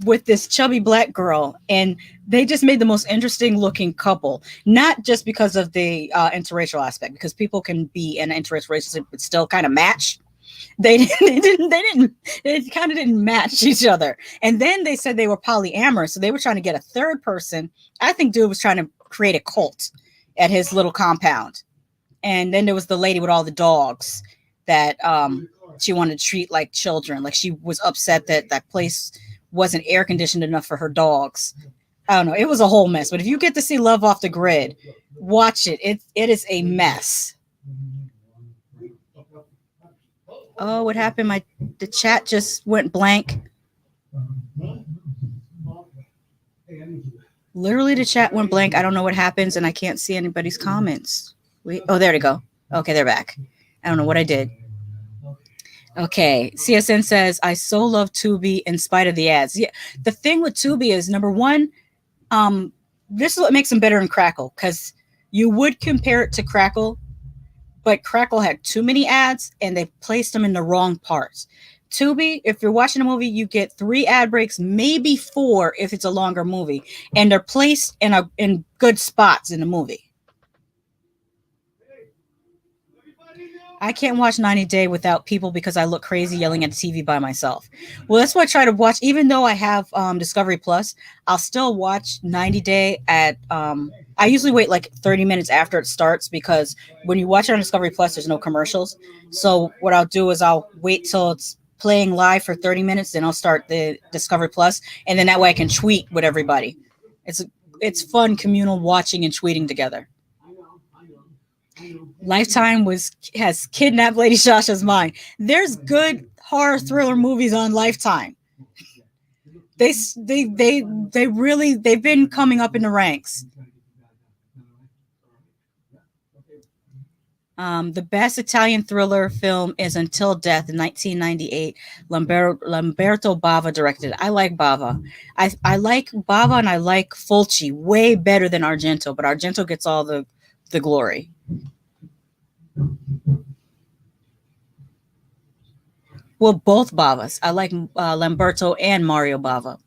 with this chubby black girl, and they just made the most interesting looking couple, not just because of the interracial aspect, because people can be in an interracial relationship but still kind of match. They kind of didn't match each other. And then they said they were polyamorous, so they were trying to get a third person. I think dude was trying to create a cult at his little compound. And then there was the lady with all the dogs that she wanted to treat like children. Like she was upset that that place wasn't air conditioned enough for her dogs. I don't know. It was a whole mess. But if you get to see Love Off the Grid, watch it. It is a mess. Oh, what happened? The chat just went blank. Literally, the chat went blank. I don't know what happens, and I can't see anybody's comments. Oh, there we go. Okay, they're back. I don't know what I did. Okay, CSN says, I so love Tubi in spite of the ads. Yeah, the thing with Tubi is, number one, this is what makes them better than Crackle, because you would compare it to Crackle, but Crackle had too many ads, and they placed them in the wrong parts. Tubi, if you're watching a movie, you get 3 ad breaks, maybe 4 if it's a longer movie, and they're placed in good spots in the movie. I can't watch 90 Day without people because I look crazy yelling at the TV by myself. Well, that's why I try to watch. Even though I have Discovery Plus, I'll still watch 90 Day at. I usually wait like 30 minutes after it starts, because when you watch it on Discovery Plus, there's no commercials. So what I'll do is I'll wait till it's playing live for 30 minutes, then I'll start the Discovery Plus, and then that way I can tweet with everybody. It's fun communal watching and tweeting together. Lifetime has kidnapped Lady Shasha's mind. There's good horror thriller movies on Lifetime. They've been coming up in the ranks. The best Italian thriller film is Until Death in 1998. Lamberto Bava directed. I like Bava. I like Bava, and I like Fulci way better than Argento, but Argento gets all the glory. Well, both Bavas. I like Lamberto and Mario Bava.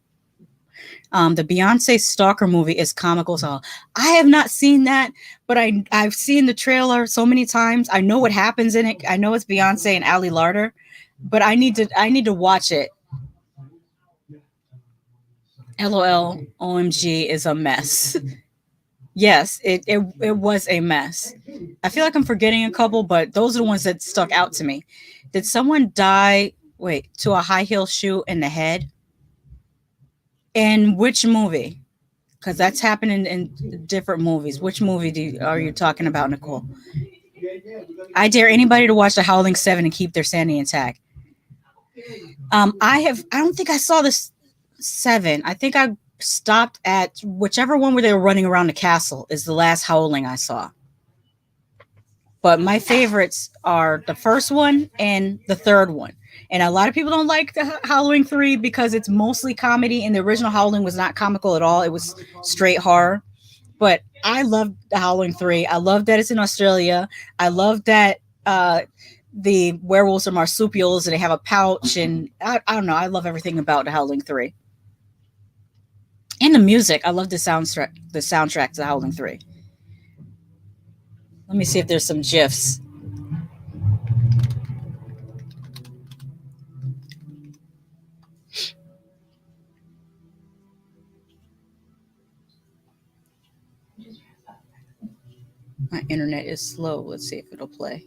The Beyonce Stalker movie is comical as hell. I have not seen that, but I've seen the trailer so many times. I know what happens in it. I know it's Beyonce and Ali Larter, but I need to watch it. LOL, OMG is a mess. Yes, it was a mess. I feel like I'm forgetting a couple, but those are the ones that stuck out to me. Did someone die, to a high heel shoe in the head? In which movie? Because that's happening in different movies. Which movie are you talking about, Nicole? I dare anybody to watch The Howling 7 and keep their sanity intact. I don't think I saw this 7. I think I stopped at whichever one where they were running around the castle is the last Howling I saw. But my favorites are the first one and the third one. And a lot of people don't like the Howling 3 because it's mostly comedy, and the original Howling was not comical at all. It was straight horror. But I love the Howling 3. I love that it's in Australia. I love that the werewolves are marsupials and they have a pouch. And I don't know. I love everything about the Howling 3. And the music. I love the soundtrack to the Howling 3. Let me see if there's some GIFs. My internet is slow. Let's see if it'll play.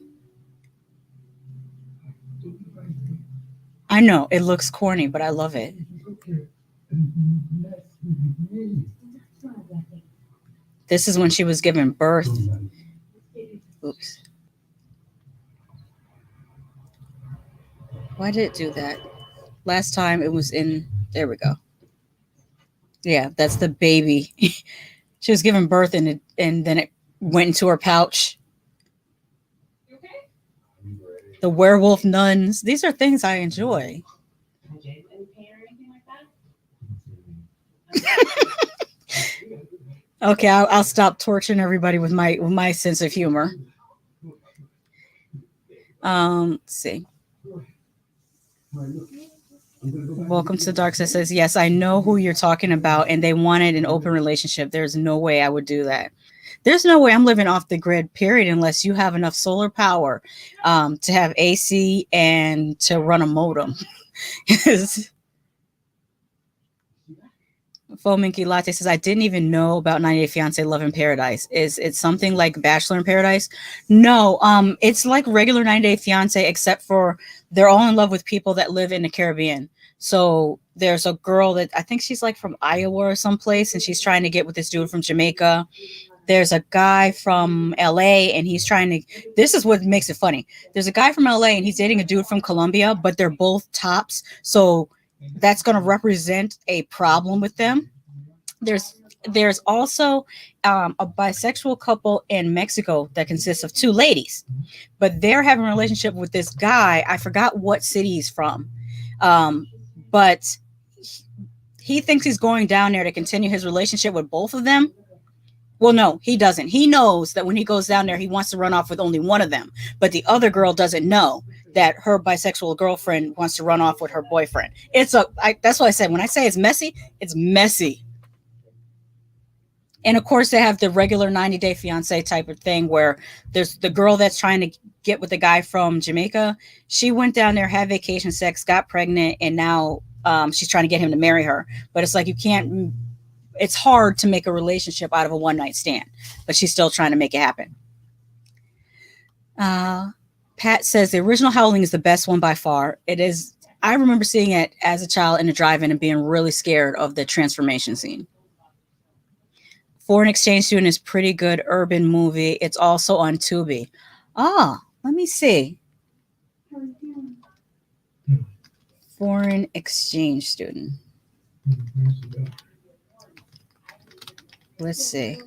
I know it looks corny, but I love it. This is when she was giving birth. Oops. Why did it do that? Last time it was in, there we go. Yeah, that's the baby. She was giving birth and then it went into her pouch. Okay. The werewolf nuns. These are things I enjoy. Any pain or anything like that? Okay, I'll stop torturing everybody with my sense of humor. Let's see. Welcome to the Dark Side says, yes, I know who you're talking about, and they wanted an open relationship. There's no way I would do that. There's no way I'm living off the grid, period, unless you have enough solar power to have AC and to run a modem. Fominky Latte says, I didn't even know about 90 Day Fiancé Love in Paradise. Is it something like Bachelor in Paradise? No, it's like regular 90 Day Fiancé, except for they're all in love with people that live in the Caribbean. So there's a girl that I think she's like from Iowa or someplace, and she's trying to get with this dude from Jamaica. there's a guy from LA and he's trying to, this is what makes it funny. There's a guy from LA and he's dating a dude from Colombia, but they're both tops. So that's going to represent a problem with them. There's also a bisexual couple in Mexico that consists of two ladies, but they're having a relationship with this guy. I forgot what city he's from, but he thinks he's going down there to continue his relationship with both of them. Well, no, he doesn't. He knows that when he goes down there, he wants to run off with only one of them, but the other girl doesn't know that her bisexual girlfriend wants to run off with her boyfriend. That's what I said. When I say it's messy, it's messy. And of course, they have the regular 90-day fiance type of thing where there's the girl that's trying to get with the guy from Jamaica. She went down there, had vacation sex, got pregnant, and now she's trying to get him to marry her. But it's like it's hard to make a relationship out of a one-night stand, but she's still trying to make it happen. Pat says the original Howling is the best one by far. It is. I remember seeing it as a child in a drive-in and being really scared of the transformation scene. Foreign Exchange Student is pretty good urban movie. It's also on Tubi. Let me see. Foreign Exchange Student. Let's see.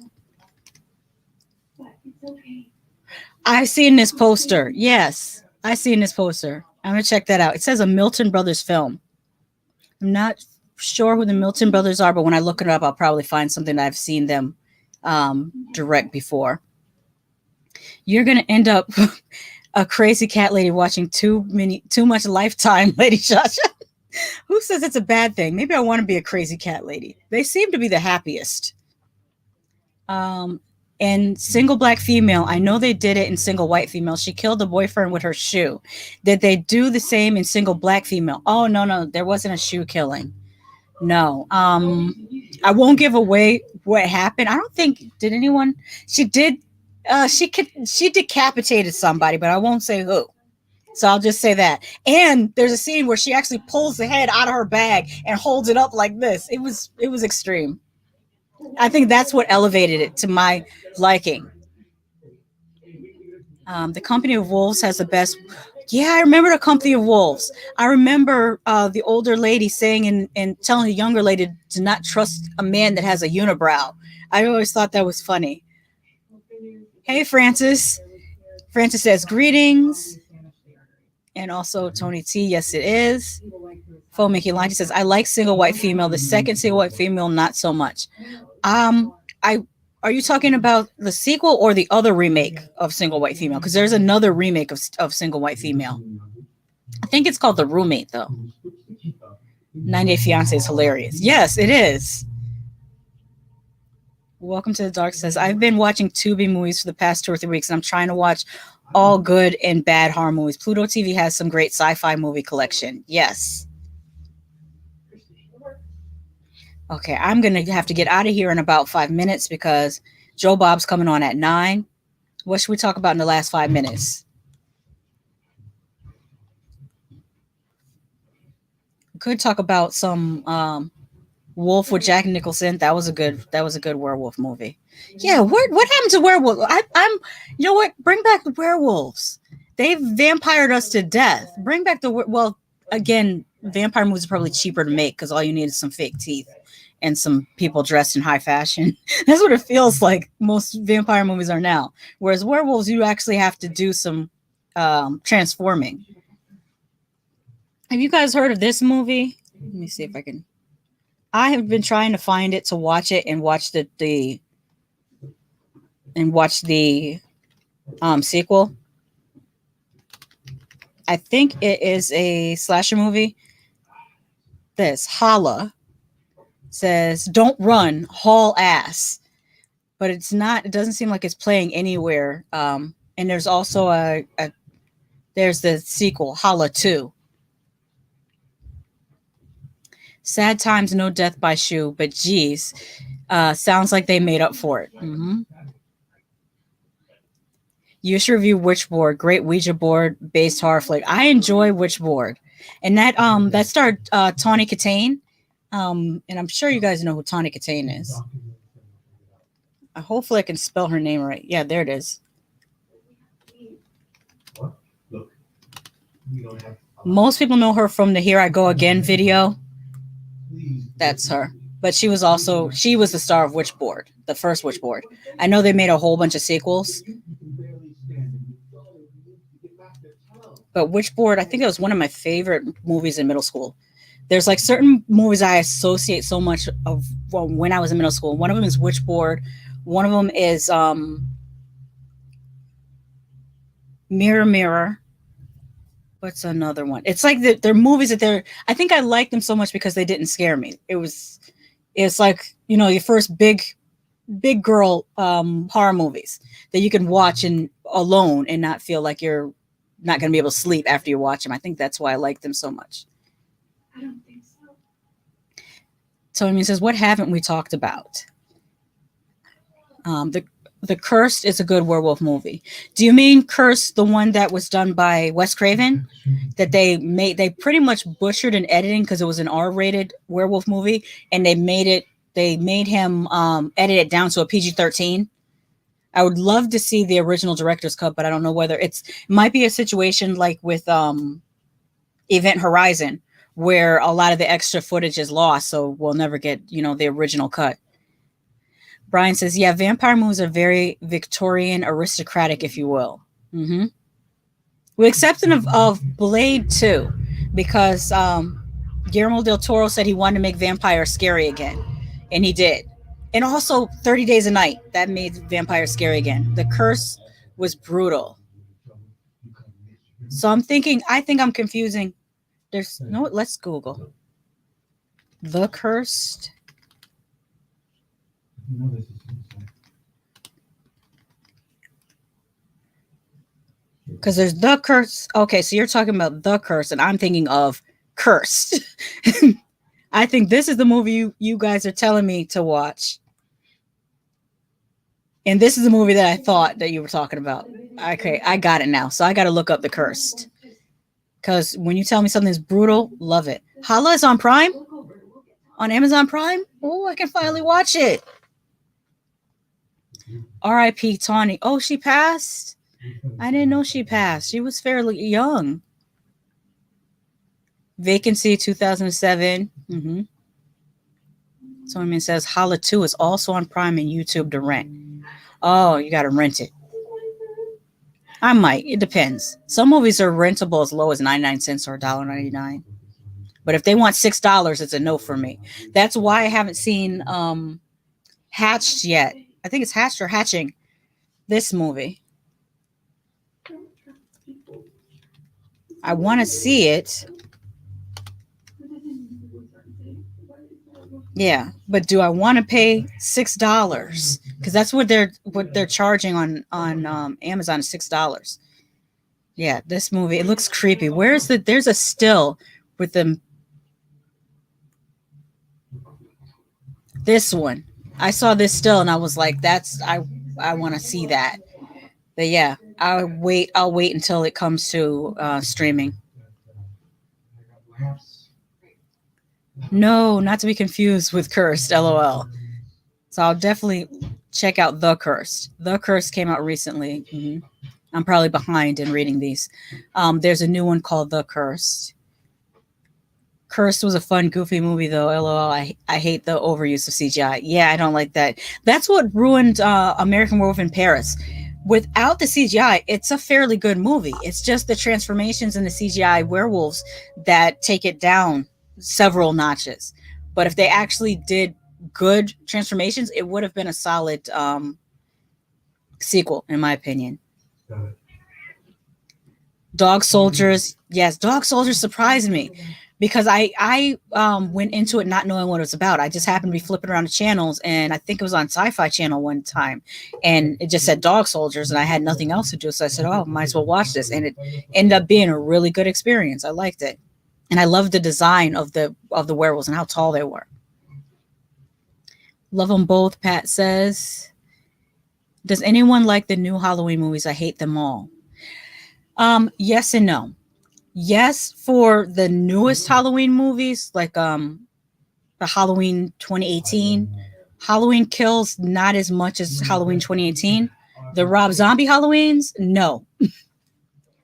I've seen this poster. Yes, I've seen this poster. I'm going to check that out. It says a Milton Brothers film. I'm not sure who the Milton Brothers are, but when I look it up, I'll probably find something that I've seen them direct before. You're going to end up a crazy cat lady watching too much Lifetime, Lady Shasha. Who says it's a bad thing? Maybe I want to be a crazy cat lady. They seem to be the happiest. And Single Black Female, I know they did it in Single White Female. She killed the boyfriend with her shoe. Did they do the same in Single Black Female? Oh, no, there wasn't a shoe killing. No. I won't give away what happened. I don't think, did anyone? She did. She decapitated somebody, but I won't say who. So I'll just say that. And there's a scene where she actually pulls the head out of her bag and holds it up like this. It was extreme. I think that's what elevated it to my liking. The Company of Wolves has the best. Yeah, I remember the Company of Wolves. I remember the older lady saying and telling the younger lady to not trust a man that has a unibrow. I always thought that was funny. Hey, Francis. Francis says greetings. And also Tony T. Yes, it is. Fo Mickey Lange says, I like Single White Female. The second Single White Female, not so much. Are you talking about the sequel or the other remake of Single White Female? Because there's another remake of Single White Female. I think it's called The Roommate, though. 90 Day Fiancé is hilarious. Yes, it is. Welcome to the Dark says, I've been watching Tubi movies for the past 2 or 3 weeks, and I'm trying to watch all good and bad horror movies. Pluto TV has some great sci-fi movie collection. Yes. Okay, I'm going to have to get out of here in about 5 minutes because Joe Bob's coming on at 9. What should we talk about in the last 5 minutes? We could talk about some Wolf with Jack Nicholson. That was a good werewolf movie. Yeah, what happened to werewolf? I'm you know what? Bring back the werewolves. They've vampired us to death. Bring back again, vampire movies are probably cheaper to make because all you need is some fake teeth and some people dressed in high fashion. That's what it feels like most vampire movies are now. Whereas werewolves, you actually have to do some transforming. Have you guys heard of this movie? Let me see if I can. I have been trying to find it to watch it and watch the sequel. I think it is a slasher movie. This Holla says, "Don't run, haul ass," but it's not. It doesn't seem like it's playing anywhere. And there's also there's the sequel, Holla 2. Sad times, no death by shoe, but geez, sounds like they made up for it. Mm-hmm. You should review Witchboard, great Ouija board based horror flick. I enjoy Witchboard, and that starred Tawny Katane, and I'm sure you guys know who Tawny Katane is. Hopefully I can spell her name right. Yeah, there it is. What? Look, we don't have. Most people know her from the Here I Go Again video. Please. That's her. But she was the star of Witchboard, the first Witchboard. I know they made a whole bunch of sequels. But Witchboard, I think it was one of my favorite movies in middle school. There's like certain movies I associate so much of when I was in middle school. One of them is Witchboard. One of them is Mirror Mirror. What's another one? It's like they're movies that I think I liked them so much because they didn't scare me. It's like, you know, your first big girl horror movies that you can watch alone and not feel like you're not going to be able to sleep after you watch them. I think that's why I like them so much. I don't think so. Tony says, what haven't we talked about? The Cursed is a good werewolf movie. Do you mean Cursed, the one that was done by Wes Craven? That they pretty much butchered in editing because it was an R-rated werewolf movie, and they made him edit it down to a PG-13. I would love to see the original director's cut, but I don't know whether it might be a situation like with Event Horizon, where a lot of the extra footage is lost, so we'll never get, you know, the original cut. Brian says, yeah, vampire movies are very Victorian, aristocratic, if you will. Mm-hmm. With exception of Blade 2, because Guillermo del Toro said he wanted to make vampires scary again, and he did. And also 30 Days a Night, that made vampires scary again. The Curse was brutal. So I think I'm confusing. Let's Google. The Cursed. Because there's The Curse. Okay, so you're talking about The Curse, and I'm thinking of Cursed. I think this is the movie you guys are telling me to watch. And this is the movie that I thought that you were talking about. Okay, I got it now. So I got to look up The Cursed. Because when you tell me something's brutal, love it. Hala is on Prime? On Amazon Prime? Oh, I can finally watch it. R.I.P. Tawny. Oh, she passed? I didn't know she passed. She was fairly young. Vacancy 2007. Mm-hmm. Someone says Hala 2 is also on Prime and YouTube to rent. Oh, you got to rent it. I might. It depends. Some movies are rentable as low as 99 cents or $1.99. But if they want $6, it's a no for me. That's why I haven't seen Hatched yet. I think it's Hatched or Hatching. This movie. I want to see it. Yeah, but do I want to pay $6? Because that's what they're charging on Amazon is $6. Yeah, this movie, it looks creepy. There's a still with them. This one. I saw this still and I was like, I want to see that. But yeah, I'll wait until it comes to streaming. No, not to be confused with Cursed, LOL. So I'll definitely check out The Cursed. The Cursed came out recently. Mm-hmm. I'm probably behind in reading these. There's a new one called The Cursed. Cursed was a fun, goofy movie, though. LOL. I hate the overuse of CGI. Yeah, I don't like that. That's what ruined American Werewolf in Paris. Without the CGI, it's a fairly good movie. It's just the transformations in the CGI werewolves that take it down several notches. But if they actually did good transformations, it would have been a solid sequel, in my opinion. Dog Soldiers. Yes, Dog Soldiers surprised me because I went into it not knowing what it was about. I just happened to be flipping around the channels, and I think it was on Sci-Fi Channel one time, and it just said Dog Soldiers, and I had nothing else to do, so I said, oh, might as well watch this, and it ended up being a really good experience. I liked it. And I loved the design of the werewolves and how tall they were. Love them both, Pat says. Does anyone like the new Halloween movies? I hate them all. Yes and no. Yes, for the newest Halloween movies, like the Halloween 2018, Halloween Kills not as much as Halloween 2018. The Rob Zombie Halloweens, no.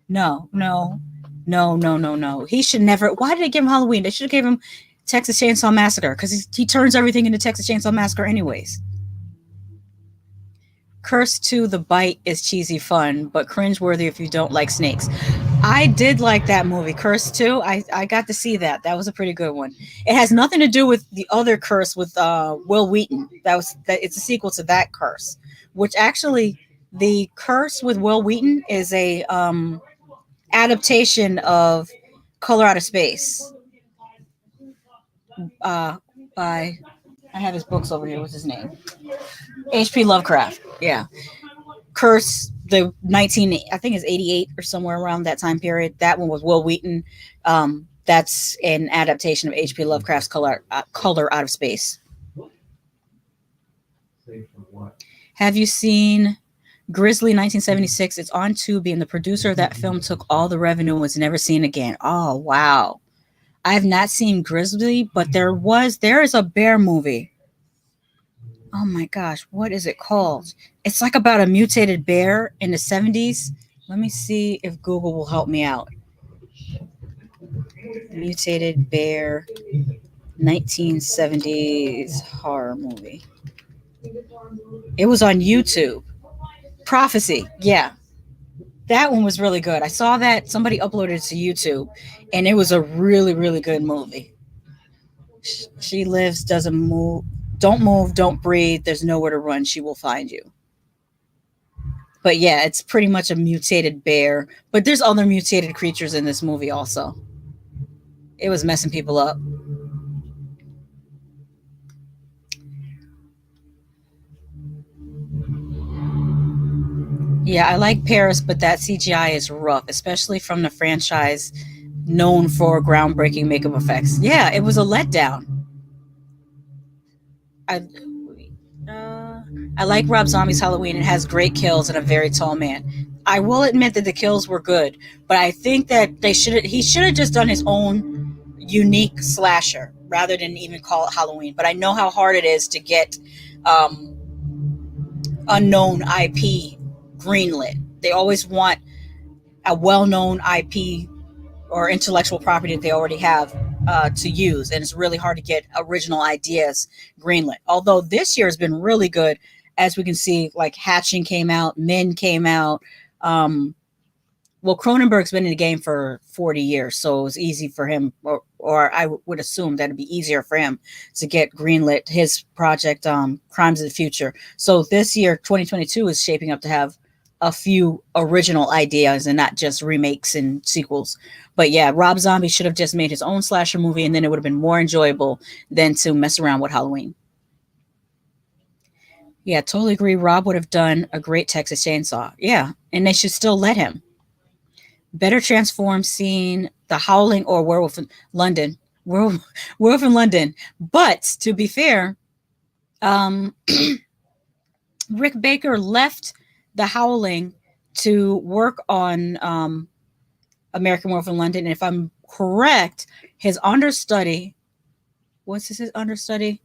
No, no, no, no, no, no. He should never. Why did they give him Halloween? They should have gave him Texas Chainsaw Massacre because he turns everything into Texas Chainsaw Massacre anyways. Curse 2, The Bite is cheesy fun, but cringeworthy if you don't like snakes. I did like that movie, Curse 2. I got to see that. That was a pretty good one. It has nothing to do with the other Curse with Will Wheaton. It's a sequel to that Curse, which actually the Curse with Will Wheaton is a adaptation of Color Out of Space by, I have his books over here. What's his name? H.P. Lovecraft. Yeah. Curse, the 19, I think it's 88 or somewhere around that time period. That one was Will Wheaton. That's an adaptation of H.P. Lovecraft's Color Out of Space. Have you seen Grizzly 1976? It's on Tubi, and the producer of that film took all the revenue and was never seen again. Oh, wow. I have not seen Grizzly, but there is a bear movie. Oh my gosh, what is it called? It's like about a mutated bear in the 70s. Let me see if Google will help me out. Mutated bear 1970s horror movie. It was on YouTube. Prophecy. Yeah. That one was really good. I saw that somebody uploaded it to YouTube, and it was a really, really good movie. She lives, doesn't move. Don't move, don't breathe. There's nowhere to run. She will find you. But yeah, it's pretty much a mutated bear. But there's other mutated creatures in this movie also. It was messing people up. Yeah, I like Paris, but that CGI is rough, especially from the franchise known for groundbreaking makeup effects. Yeah, it was a letdown. I like Rob Zombie's Halloween. It has great kills and a very tall man. I will admit that the kills were good, but I think that he should have just done his own unique slasher rather than even call it Halloween. But I know how hard it is to get unknown IP greenlit. They always want a well-known IP or intellectual property that they already have to use, and it's really hard to get original ideas greenlit. Although this year has been really good, as we can see, like Hatching came out, Men came out. Well, Cronenberg's been in the game for 40 years, so it was easy for him, or I would assume that it'd be easier for him to get greenlit his project, Crimes of the Future. So this year, 2022, is shaping up to have a few original ideas and not just remakes and sequels. But yeah, Rob Zombie should have just made his own slasher movie, and then it would have been more enjoyable than to mess around with Halloween. Yeah, totally agree. Rob would have done a great Texas Chainsaw. Yeah, and they should still let him. Better transform scene, The Howling or Werewolf in London. Werewolf in London. But to be fair, Rick Baker left The Howling to work on American Werewolf in London. And if I'm correct, his understudy, what's his understudy?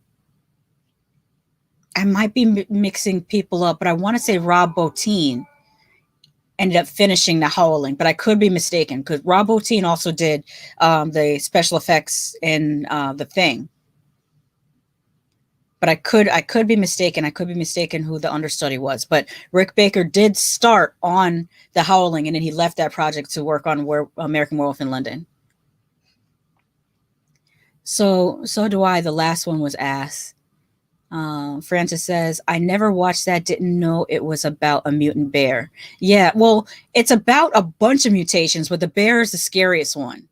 I might be mixing people up, but I want to say Rob Bottin ended up finishing The Howling, but I could be mistaken because Rob Bottin also did the special effects in The Thing. But I could be mistaken. I could be mistaken who the understudy was. But Rick Baker did start on The Howling, and then he left that project to work on American Werewolf in London. So do I. The last one was ass. Francis says, I never watched that, didn't know it was about a mutant bear. Yeah, well, it's about a bunch of mutations, but the bear is the scariest one.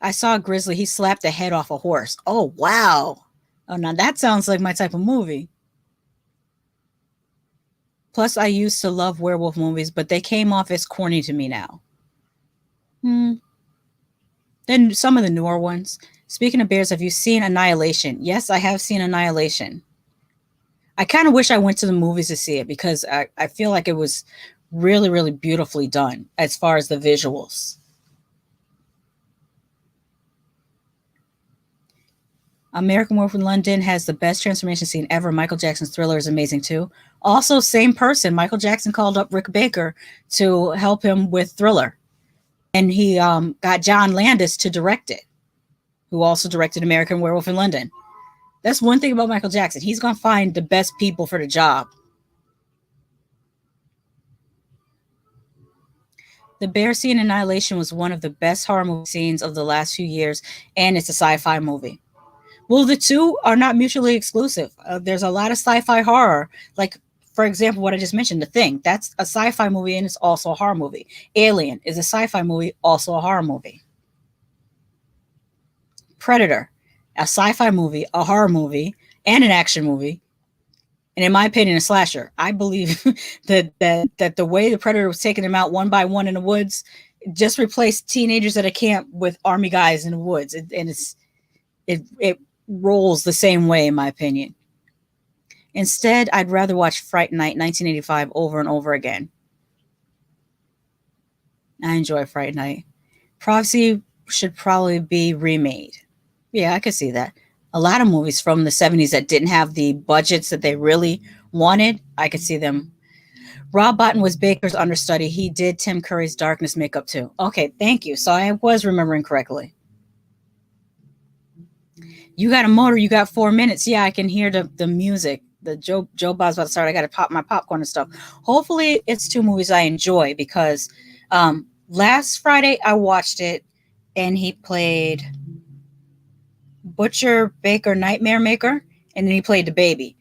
I saw a grizzly. He slapped the head off a horse. Oh, wow. Oh, now that sounds like my type of movie. Plus, I used to love werewolf movies, but they came off as corny to me now. Then some of the newer ones. Speaking of bears, have you seen Annihilation? Yes, I have seen Annihilation. I kind of wish I went to the movies to see it because I feel like it was really, really beautifully done as far as the visuals. American Werewolf in London has the best transformation scene ever. Michael Jackson's Thriller is amazing too. Also, same person. Michael Jackson called up Rick Baker to help him with Thriller, and he got John Landis to direct it, who also directed American Werewolf in London. That's one thing about Michael Jackson. He's gonna find the best people for the job. The bear scene in Annihilation was one of the best horror movie scenes of the last few years, and it's a sci-fi movie. Well, the two are not mutually exclusive. There's a lot of sci-fi horror, like for example, what I just mentioned, The Thing. That's a sci-fi movie and it's also a horror movie. Alien is a sci-fi movie, also a horror movie. Predator, a sci-fi movie, a horror movie, and an action movie. And in my opinion, a slasher. I believe that the way the Predator was taking them out one by one in the woods just replaced teenagers at a camp with army guys in the woods, and it rolls the same way, in my opinion. Instead, I'd rather watch Fright Night 1985 over and over again. I enjoy Fright Night. Prophecy should probably be remade. Yeah, I could see that. A lot of movies from the 70s that didn't have the budgets that they really wanted, I could see them. Rob Bottin was Baker's understudy. He did Tim Curry's Darkness makeup too. Okay, thank you. So I was remembering correctly. You got a motor, you got 4 minutes. Yeah, I can hear the music. The Joe Bob's about to start. I got to pop my popcorn and stuff. Hopefully it's two movies I enjoy because last Friday I watched it and he played Butcher Baker Nightmare Maker and then he played the baby,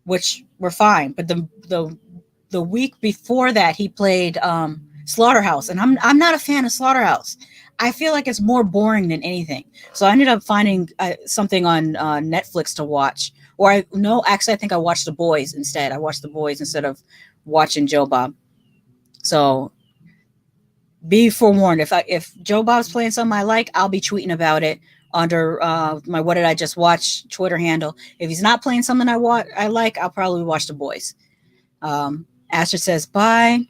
which were fine. But the week before that he played Slaughterhouse, and I'm not a fan of Slaughterhouse. I feel like it's more boring than anything. So I ended up finding something on Netflix to watch. Or I think I watched The Boys instead. I watched The Boys instead of watching Joe Bob. So be forewarned. If Joe Bob's playing something I like, I'll be tweeting about it under my What Did I Just Watch Twitter handle. If he's not playing something I like, I'll probably watch The Boys. Astrid says bye.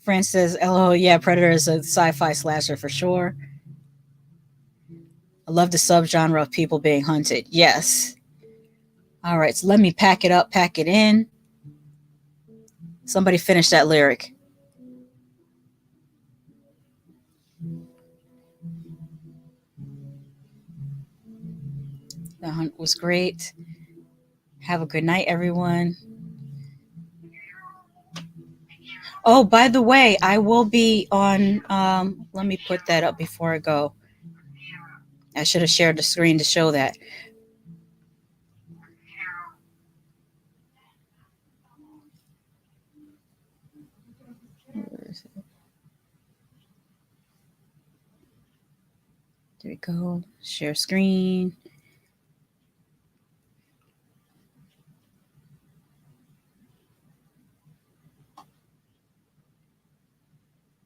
France says, "Oh yeah, Predator is a sci-fi slasher for sure." I love the subgenre of people being hunted. Yes. All right, so let me pack it up, pack it in. Somebody finish that lyric. The hunt was great. Have a good night, everyone. Oh, by the way, I will be on, let me put that up before I go. I should have shared the screen to show that. There we go. Share screen.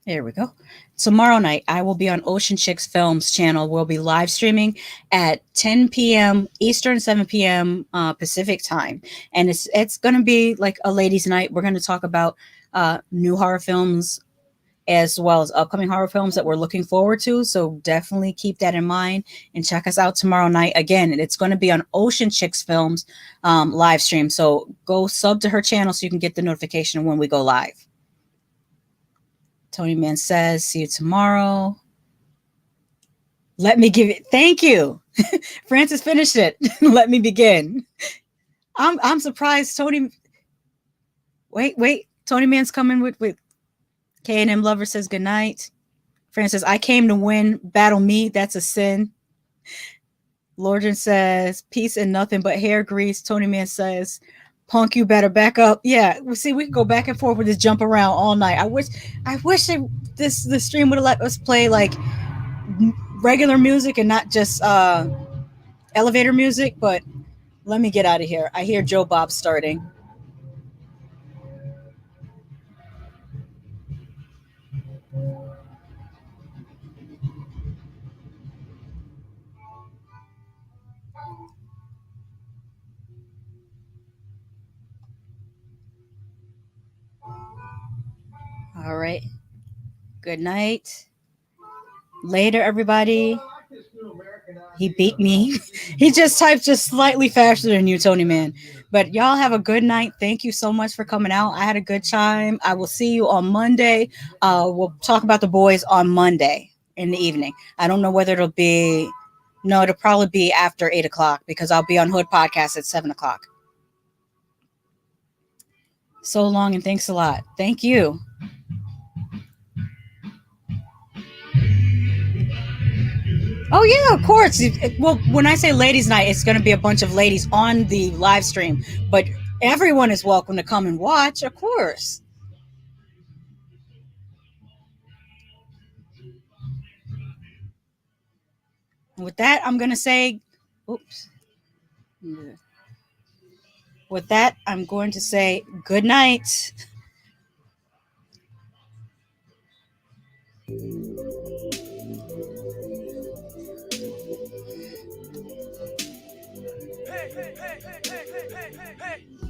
There we go. Tomorrow night, I will be on Ocean Chicks Films channel. We'll be live streaming at 10 p.m. Eastern, 7 p.m. Pacific time. And it's going to be like a ladies' night. We're going to talk about new horror films as well as upcoming horror films that we're looking forward to. So definitely keep that in mind and check us out tomorrow night. Again, it's going to be on Ocean Chicks Films live stream. So go sub to her channel so you can get the notification when we go live. Tony Man says, see you tomorrow. Let me give it. Thank you. Francis finished it. Let me begin. I'm surprised. Tony. Wait. Tony Man's coming with K&M Lover says good night. Francis, I came to win. Battle me. That's a sin. Lordran says, peace and nothing but hair grease. Tony Man says, Punk, you better back up. Yeah, see, we can go back and forth with this jump around all night. I wish the stream would have let us play like regular music and not just elevator music. But let me get out of here. I hear Joe Bob starting. All right. Good night. Later, everybody. He beat me. He just typed just slightly faster than you, Tony Man. But y'all have a good night. Thank you so much for coming out. I had a good time. I will see you on Monday. We'll talk about the boys on Monday in the evening. I don't know whether it'll be. No, it'll probably be after 8 o'clock because I'll be on Hood Podcast at 7 o'clock. So long and thanks a lot. Thank you. Oh, yeah, of course. Well, when I say ladies' night, it's going to be a bunch of ladies on the live stream. But everyone is welcome to come and watch, of course. With that, I'm going to say, oops. With that, I'm going to say good night. Hey, hey, hey, hey, hey, hey, hey, hey.